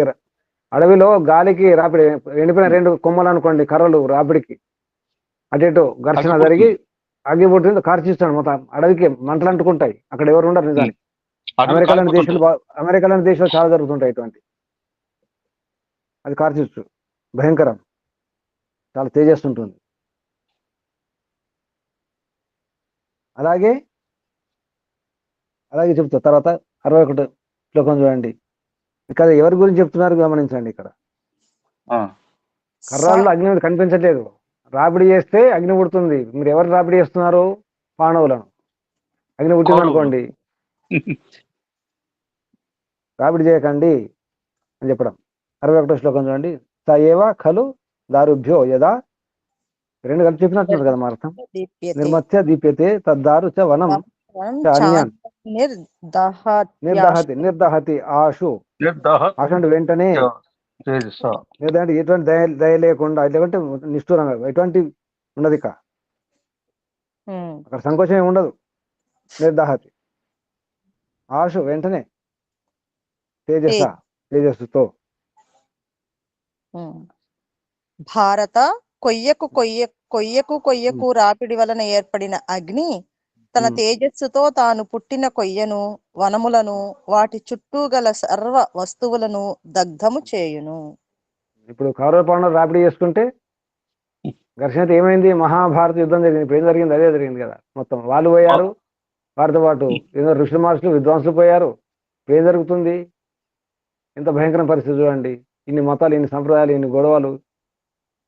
అడవిలో గాలికి రాపిడి, ఎండిపోయిన 2 కొమ్మలు అనుకోండి, కర్రలు రాపిడికి అటు ఇటు ఘర్షణ జరిగి అగ్గి పుట్టింది, కార్చిస్తాడు. మొత్తం అడవికి మంటలు అంటుకుంటాయి. అక్కడ ఎవరు ఉండరు నిజానికి. అమెరికాలోని దేశంలో చాలా జరుగుతుంటాయి ఇటువంటి. అది కార్చిచ్చు, భయంకరం, చాలా తేజస్సుంటుంది. అలాగే చెప్తా. తర్వాత 61 శ్లోకం చూడండి. ఇక్కడ ఎవరి గురించి చెప్తున్నారు గమనించండి. ఇక్కడ కర్రాల్లో అగ్ని కనిపించట్లేదు. రాపిడి చేస్తే అగ్ని పుడుతుంది. మీరు ఎవరు రాపిడి చేస్తున్నారు? పాండవులను. అగ్ని పుట్టింది అనుకోండి, రాపిడి చేయకండి అని చెప్పడం. 61 శ్లోకం చూడండి. స ఏవ ఖలు దారుభ్యో యదా, 2 కలిపి చెప్పినట్టున్నారు కదా మా అర్థం. నిర్మత్య దీప్యతే తద్దారు చ వనం అన్యాన్ నిర్దహతి ఆశు. ఆశు అంటే వెంటనే, లేదంటే ఎటువంటి దయ లేకుండా, లేకుంటే నిష్ఠూరంగా, ఎటువంటి ఉండదు. అక్కడ సంకోచం ఉండదు. నిర్దహతి ఆశు వెంటనే, తేజస్సుతో. భారత కొయ్యకు రాపిడి వలన ఏర్పడిన అగ్ని తన తేజస్సుతో తాను పుట్టిన కొయ్యను, వనములను, వాటి చుట్టూ గల సర్వ వస్తువులను దగ్ధము చేయును. ఇప్పుడు కౌరవ పాండవులు రాపిడి చేసుకుంటే ఘర్షణ ఏమైంది? మహాభారత యుద్ధం జరిగింది. ఇప్పుడు ఏం జరిగింది? అదే జరిగింది కదా. మొత్తం వాళ్ళు పోయారు, వారితో పాటు ఏదో ఋషులు, మహర్షులు, విద్వాంసులు పోయారు. ఏం జరుగుతుంది? ఎంత భయంకర పరిస్థితి చూడండి. ఇన్ని మతాలు, ఇన్ని సంప్రదాయాలు, ఇన్ని గొడవలు,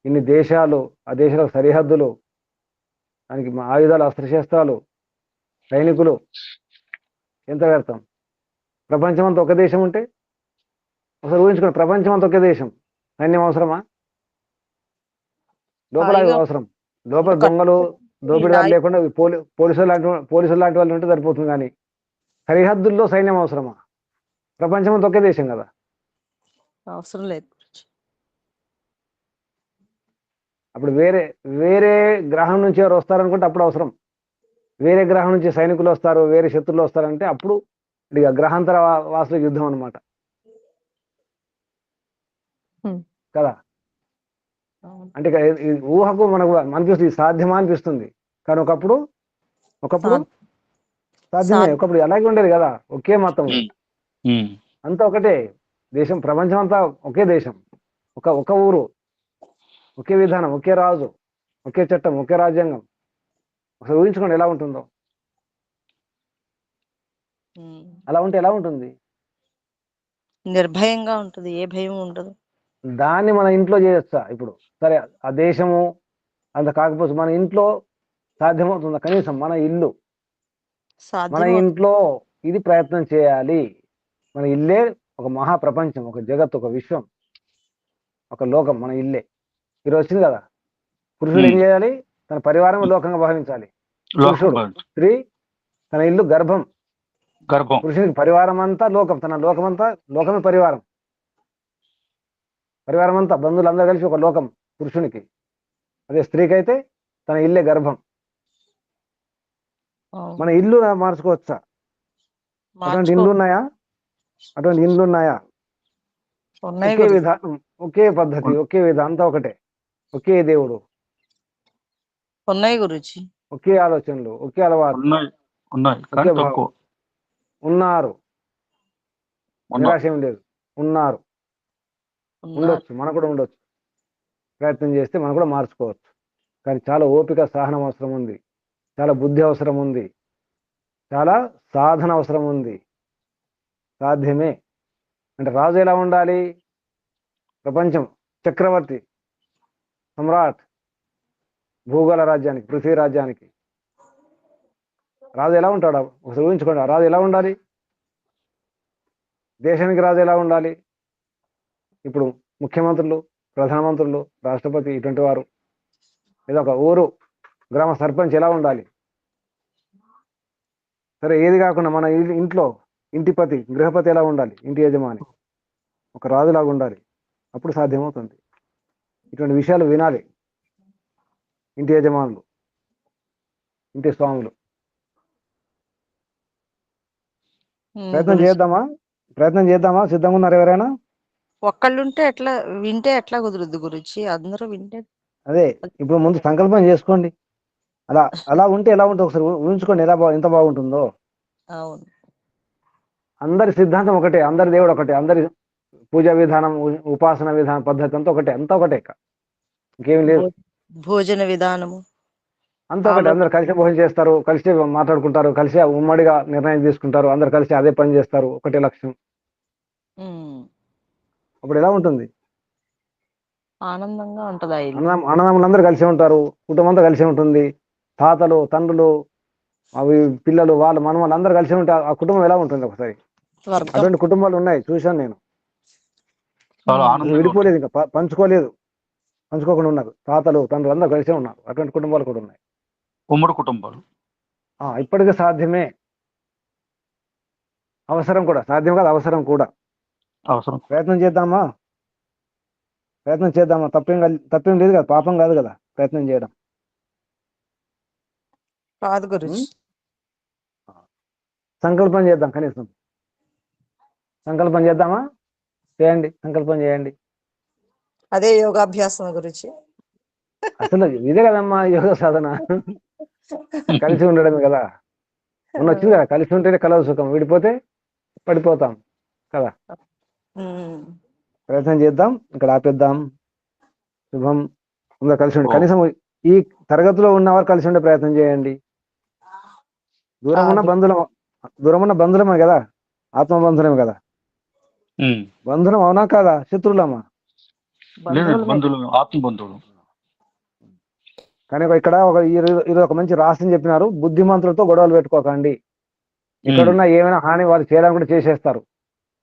ఇన్ని దేశాలు, ఆ దేశాలకు సరిహద్దులు, దానికి ఆయుధాలు, అస్త్రశస్త్రాలు, సైనికులు, ఎంత వ్యర్థం. ప్రపంచం అంతా ఒక దేశం ఉంటే ఒకసారి ఊహించుకోండి, ప్రపంచం అంతా ఒకే దేశం, సైన్యం అవసరమా? లోపల హాయిగా అవసరం. లోపల కట్- దొంగలు, దోపిడీదారులు నాయ- లేకుండా పోలీసులు లాంటి వాళ్ళు ఉంటే సరిపోతుంది. కానీ సరిహద్దుల్లో సైన్యం అవసరమా? ప్రపంచం అంతా ఒకే దేశం కదా. అవసరం లేదు గురుజీ. అప్పుడు వేరే వేరే గ్రహం నుంచి ఎవరు వస్తారనుకుంటే అప్పుడు అవసరం. వేరే గ్రహం నుంచి సైనికులు వస్తారు, వేరే శత్రువులు వస్తారంటే అప్పుడు ఇక గ్రహాంతర వాసుల యుద్ధం అన్నమాట కదా. అవును. అంటే ఇక ఈ ఊహకు మనకు అనిపిస్తుంది, సాధ్యమా అనిపిస్తుంది. కానీ ఒకప్పుడు సాధ్యమే. ఒకప్పుడు అలాగే ఉండేది కదా, ఒకే మతం, అంతా ఒకటే దేశం, ప్రపంచం అంతా ఒకే దేశం, ఒక ఊరు, ఒకే విధానం, ఒకే రాజు, ఒకే చట్టం, ఒకే రాజ్యాంగం. ఒకసారి ఊహించుకోండి ఎలా ఉంటుందో. అలా ఉంటే ఎలా ఉంటుంది? నిర్భయంగా ఉంటుంది, ఏ భయం ఉండదు. దాన్ని మన ఇంట్లో చేయొచ్చా? ఇప్పుడు సరే ఆ దేశము అంత కాకపోతే మన ఇంట్లో సాధ్యమవుతుందా? కనీసం మన ఇల్లు, మన సాధ్యం ఇంట్లో ఇది ప్రయత్నం చేయాలి. మన ఇల్లే ఒక మహాప్రపంచం, ఒక జగత్, ఒక విశ్వం, ఒక లోకం మన ఇల్లే. ఈరోజు వచ్చింది కదా, పురుషుడు ఏం చేయాలి? తన పరివారం లోకంగా భావించాలి. పురుషుడు, స్త్రీ తన ఇల్లు గర్భం. పురుషునికి పరివారం అంతా లోకం, తన లోకమంతా, లోకమే పరివారం. పరివారం అంతా బంధువులందరూ కలిసి ఒక లోకం పురుషునికి. అదే స్త్రీకి అయితే తన ఇల్లే గర్భం. మన ఇల్లు మార్చుకోవచ్చా? అటువంటి ఇండ్లు ఉన్నాయా? అటువంటి ఇండ్లు ఉన్నాయా? ఒకే విధానం, ఒకే పద్ధతి, ఒకే విధానం, అంతా ఒకటే, ఒకే దేవుడు, ఉన్నాయి గురుజీ. ఒకే ఆలోచనలు, ఒకే అలవాటు, ఒకే భావం. ఉన్నారు, నిరాశ ఏం లేదు, ఉన్నారు. ఉండొచ్చు, మనకు కూడా ఉండొచ్చు. ప్రయత్నం చేస్తే మనం కూడా మార్చుకోవచ్చు. కానీ చాలా ఓపిక, సహనం అవసరం ఉంది, చాలా బుద్ధి అవసరం ఉంది, చాలా సాధన అవసరం ఉంది. సాధ్యమే. అంటే రాజు ఎలా ఉండాలి? ప్రపంచం చక్రవర్తి, సమ్రాట్, భూగోళ రాజ్యానికి, పృథ్వీ రాజ్యానికి రాజు ఎలా ఉంటాడు? ఒకసారి ఊహించుకోండి, ఆ రాజు ఎలా ఉండాలి? దేశానికి రాజు ఎలా ఉండాలి? ఇప్పుడు ముఖ్యమంత్రులు, ప్రధానమంత్రులు, రాష్ట్రపతి, ఇటువంటి వారు, లేదా ఒక ఊరు గ్రామ సర్పంచ్ ఎలా ఉండాలి? సరే, ఏది కాకుండా మన ఇంట్లో ఇంటిపతి, గృహపతి ఎలా ఉండాలి? ఇంటి యజమాని ఒక రాజులాగా ఉండాలి. అప్పుడు సాధ్యమవుతుంది. ఇటువంటి విషయాలు వినాలి ఇంటి యజమానులు, ఇంటి స్వాములు. ప్రయత్నం చేద్దామా? సిద్ధంగా ఉన్నారు ఎవరైనా? ఒక్కళ్ళుంటే ఎట్లా, వింటే ఎట్లా కుదురుద్ది గురుజీ? అందరూ వింటే. అదే, ఇప్పుడు ముందు సంకల్పం చేసుకోండి. అలా ఉంటే ఎలా ఉంటుంది ఒకసారి ఊహించుకోండి, ఎంత బాగుంటుందో. అవును. అందరి సిద్ధాంతం ఒకటే, అందరి దేవుడు ఒకటే, అందరి పూజా విధానం, ఉపాసన విధానం, పద్ధతి అంతా ఒకటే, అంతా ఒకటే, ఇంకేం లేదు. భోజన విధానము అంతా ఒకటే. అందరు కలిసి భోజనం చేస్తారు, కలిసి మాట్లాడుకుంటారు, కలిసి ఉమ్మడిగా నిర్ణయం తీసుకుంటారు, అందరు కలిసి అదే పని చేస్తారు, ఒకటే లక్ష్యం. అప్పుడు ఎలా ఉంటుంది? ఆనందంగా ఉంటది. అన్నదమ్ములందరూ కలిసి ఉంటారు, కుటుంబం అంతా కలిసి ఉంటుంది, తాతలు, తండ్రులు, అవి పిల్లలు, వాళ్ళు మనవాళ్ళు అందరూ కలిసి ఉంటే ఆ కుటుంబం ఎలా ఉంటుంది? ఒకసారి అటువంటి కుటుంబాలు ఉన్నాయి, చూశాను నేను. విడిపోలేదు, ఇంకా పంచుకోకుండా ఉన్నారు. తాతలు, తండ్రులు అందరూ కలిసే ఉన్నారు. అటువంటి కుటుంబాలు కూడా ఉన్నాయి, ఉమ్మడి కుటుంబాలు. ఇప్పటికీ సాధ్యమే, అవసరం కూడా. సాధ్యం కాదు, అవసరం కూడా. ప్రయత్నం చేద్దామా? తప్పేం లేదు కదా, పాపం కాదు కదా ప్రయత్నం చేయడం. కాదు గురుజీ. సంకల్పం చేద్దాం, కనీసం సంకల్పం చేద్దామా? చేయండి, సంకల్పం చేయండి. అదే యోగాభ్యాసం గురుజీ. అసలు ఇదే కదమ్మా యోగ సాధన, కలిసి ఉండడమే కదా. వచ్చింది కదా, కలిసి ఉంటేనే కలదు సుఖం, విడిపోతే పడిపోతాం కదా. ప్రయత్నం చేద్దాం, ఇక్కడ ఆపేద్దాం. శుభం. ఉందా? కలిసి ఉండి, కనీసం ఈ తరగతిలో ఉన్నవారు కలిసి ఉండే ప్రయత్నం చేయండి. దూరం ఉన్న బంధులమే కదా, ఆత్మ బంధులమే కదా. బంధులం అవునా కాదా? శత్రువులమ్మా? లేదు బంధువులు బంధువులు, ఆత్మ బంధువులు. కానీ ఇక్కడ ఒక ఇది ఒక మంచి రాష్ట్రం చెప్పినారు, బుద్ధిమంతులతో గొడవలు పెట్టుకోకండి. ఇక్కడున్న ఏమైనా హాని వాళ్ళు చేయడానికి కూడా చేసేస్తారు.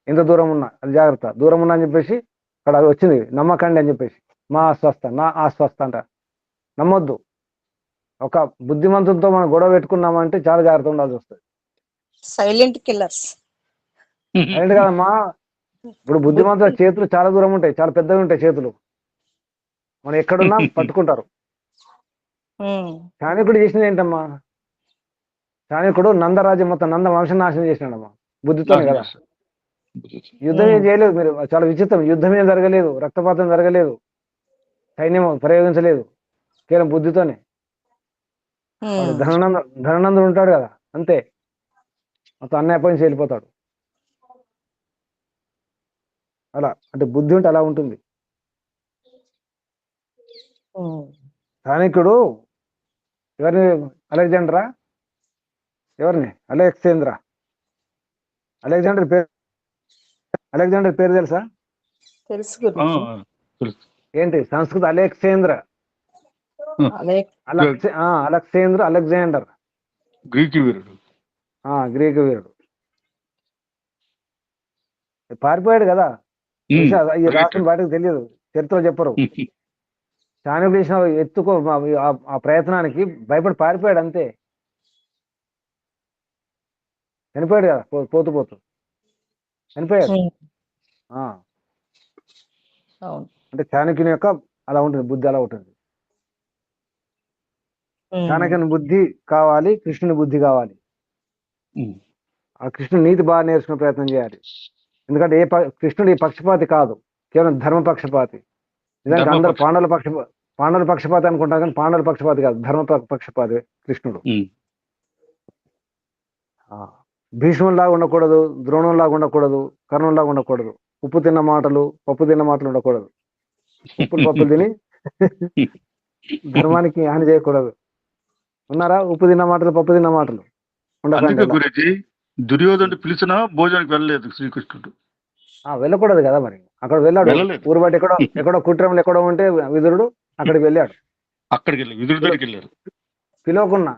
ఎంత దూరం ఉన్నా అది జాగ్రత్త. దూరం ఉన్నా అని చెప్పేసి అక్కడ అది వచ్చింది, నమ్మకండి అని చెప్పేసి. మా ఆస్వస్థ నా ఆస్వస్థ అంట, నమ్మొద్దు. ఒక బుద్ధిమంతులతో మనం గొడవ పెట్టుకున్నామంటే చాలా జాగ్రత్త ఉండాల్సి వస్తుంది. Silent killers. అదేంటి కదమ్మా, ఇప్పుడు బుద్ధిమంతుల చేతులు చాలా దూరం ఉంటాయి, చాలా పెద్దవి ఉంటాయి చేతులు. మనం ఎక్కడున్నా పట్టుకుంటారు. చాణక్యుడు చేసింది ఏంటమ్మా, చాణక్యుడు నందరాజ్యం మొత్తం నంద వంశం నాశనం చేసినాడమ్మా బుద్ధితోనే కదా. యుద్ధం ఏం చేయలేదు మీరు, చాలా విచిత్రం. యుద్ధం ఏం జరగలేదు, రక్తపాతం జరగలేదు, సైన్యం ప్రయోగించలేదు, కేవలం బుద్ధితోనే. వాడు ధననందుడు ఉంటాడు కదా, అంతే, మొత్తం అన్నయ్య పని వెళ్ళిపోతాడు. అలా అంటే బుద్ధి ఉంటే అలా ఉంటుంది. చాణక్యుడు ఎవరిని, అలెగ్జాండరా, ఎవరిని, అలెగ్జాండర్ పేరు తెలుసా? తెలుసు. ఏంటి సంస్కృత? అలెక్సేంద్ర, అలెగ్జాండర్, గ్రీకు వీరుడు. గ్రీకు వీరుడు. పారిపోయాడు కదా, ఈ రాష్ట్రం బయటకు తెలియదు, చరిత్ర చెప్పరు. చాణక్యుడు చేసిన ఎత్తుకో ఆ ప్రయత్నానికి భయపడి పారిపోయాడు, అంతే. చనిపోయాడు కదా, పోతూ చనిపోయాడు. అంటే చాణక్యుని యొక్క అలా ఉంటుంది, బుద్ధి అలా ఉంటుంది. చాణక్యుని బుద్ధి కావాలి, కృష్ణుని బుద్ధి కావాలి. ఆ కృష్ణుని నీతి బాగా నేర్చుకునే ప్రయత్నం చేయాలి. ఎందుకంటే కృష్ణుడు ఈ పక్షపాతి కాదు, కేవలం ధర్మ పక్షపాతి. నిజానికి అందరూ పాండవుల పక్షపాతి అనుకుంటారు, కానీ పాండవుల పక్షపాతి కాదు, ధర్మ పక్షపాతి కృష్ణుడు. భీష్ములాగా ఉండకూడదు, ద్రోణంలాగా ఉండకూడదు, కర్ణంలాగా ఉండకూడదు. ఉప్పు తిన్న మాటలు, పప్పు తిన్న మాటలు ఉండకూడదు. పప్పులు తిని ధర్మానికి హాని చేయకూడదు. ఉన్నారా? ఉప్పు తిన్న మాటలు, పప్పు తిన్న మాటలు గురించి దుర్యోధను పిలిచినా భోజనానికి వెళ్ళలేదు శ్రీకృష్ణుడు. వెళ్ళకూడదు కదా మరి, అక్కడ వెళ్ళాడు. ఊరు బట్టి ఎక్కడో కుట్రంలో ఎక్కడో ఉంటే విదురుడు అక్కడికి వెళ్ళాడు. విదురుడి దగ్గరికి వెళ్ళారు, పిలవకున్నా.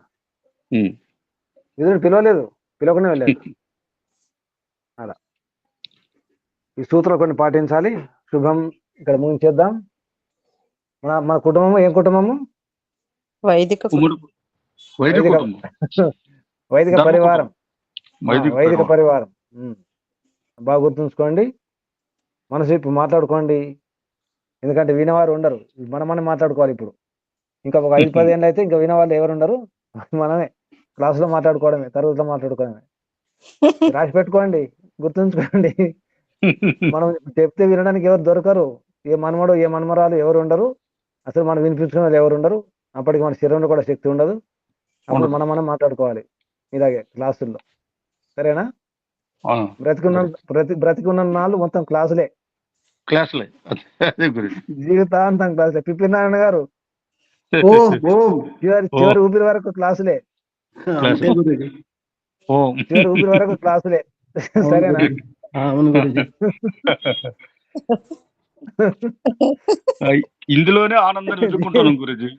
విదురుడు పిలవకుండా వెళ్ళాడు. అలా ఈ సూత్రాలు కొన్ని పాటించాలి. శుభం. ఇక్కడ ముగించేద్దాం. మన కుటుంబము ఏం కుటుంబము? వైదిక పరివారం. వైదిక పరివారం బాగా గుర్తుంచుకోండి. మనసు ఇప్పుడు మాట్లాడుకోండి, ఎందుకంటే వినేవారు ఉండరు. మనమని మాట్లాడుకోవాలి. ఇప్పుడు ఇంకా ఒక 5-10 ఏళ్ళు అయితే ఇంకా వినేవాళ్ళు ఎవరు ఉండరు. మనమే క్లాసులో మాట్లాడుకోవడమే, తరగతిలో మాట్లాడుకోవడమే. రాసి పెట్టుకోండి, గుర్తుంచుకోండి. మనం చెప్తే వినడానికి ఎవరు దొరకరు. ఏ మనమడు ఏ మనమరాలు ఎవరు ఉండరు. అసలు మనం వినిపించుకునే వాళ్ళు ఎవరు ఉండరు. అప్పటికి మన శరీరంలో కూడా శక్తి ఉండదు. అప్పుడు మనం మాట్లాడుకోవాలి ఇలాగే క్లాసుల్లో. సరేనా? బ్రతికున్న నాళ్ళు మొత్తం క్లాసులే. జీవితాంతం క్లాసులే. పిపి నారాయణ గారు చివరి ఊపిరి వరకు క్లాసులే. చివరి ఊపిరి వరకు క్లాసులే. సరేనా? ఇందులోనే ఆనందాన్ని ఎదుర్కొంటున్నాం గురుజీ.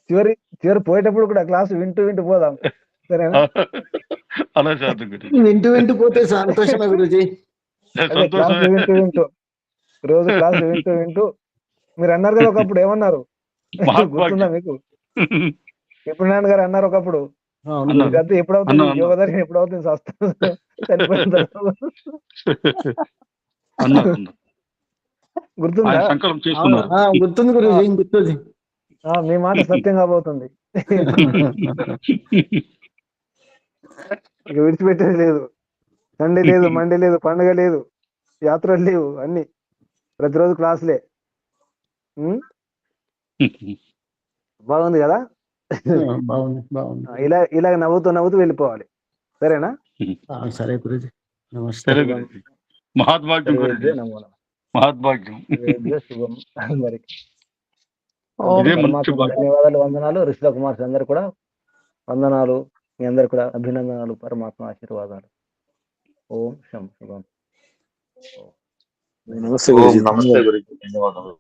చివరి పోయేటప్పుడు కూడా క్లాసు వింటూ పోదాం. సరేనా? అలా చేద్దాం గురుజీ. వింటూ పోతే సంతోషమే గురుజీ. క్లాసులు వింటూ రోజు క్లాసులు వింటూ మీరు అన్నారు కదా ఒకప్పుడు, ఏమన్నారు గుర్తుందా మీకు? ఎప్పుడు నాన్న గారు అన్నారు ఒకప్పుడు, ఎప్పుడవుతుంది యోగదర్శనం, ఎప్పుడవుతుంది చనిపోయిన గుర్తుందా? గుర్తుంది గురుజీ, గుర్తుంది. మీ మాట సత్యం కాబోతుంది. ఇక విడిచిపెట్టేది లేదు. సండే లేదు, మండే లేదు, పండుగ లేదు, యాత్రలు లేవు, అన్ని ప్రతిరోజు క్లాసులే. బాగుంది కదా? ఇలాగ నవ్వుతూ వెళ్ళిపోవాలి. సరేనా? సరే గురుజీ, నమస్తే. మహాత్భాగ్యం గురుజీ, మహాత్భాగ్యం. శుభం అందరికి. ధన్యవాదాలు, వందనాలు. రిషిత కుమార్ అందరు కూడా వందనాలు. మీ అందరు కూడా అభినందనాలు, పరమాత్మ ఆశీర్వాదాలు. ఓం శం శుభం. నమస్తే ఓం గురుజీ. నమస్తే గురుజీ, ధన్యవాదములు.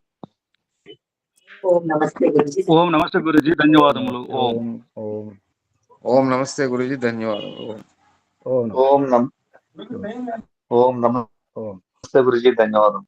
ఓం నమస్తే గురుజీ. ఓం నమస్తే గురుజీ, ధన్యవాదములు. ఓం ఓం ఓం ఓం నమస్తే గురుజీ, ధన్యవాదాలు. ఓం ఓం నమ ఓం ఓం నమస్తే గురుజీ, ధన్యవాదం.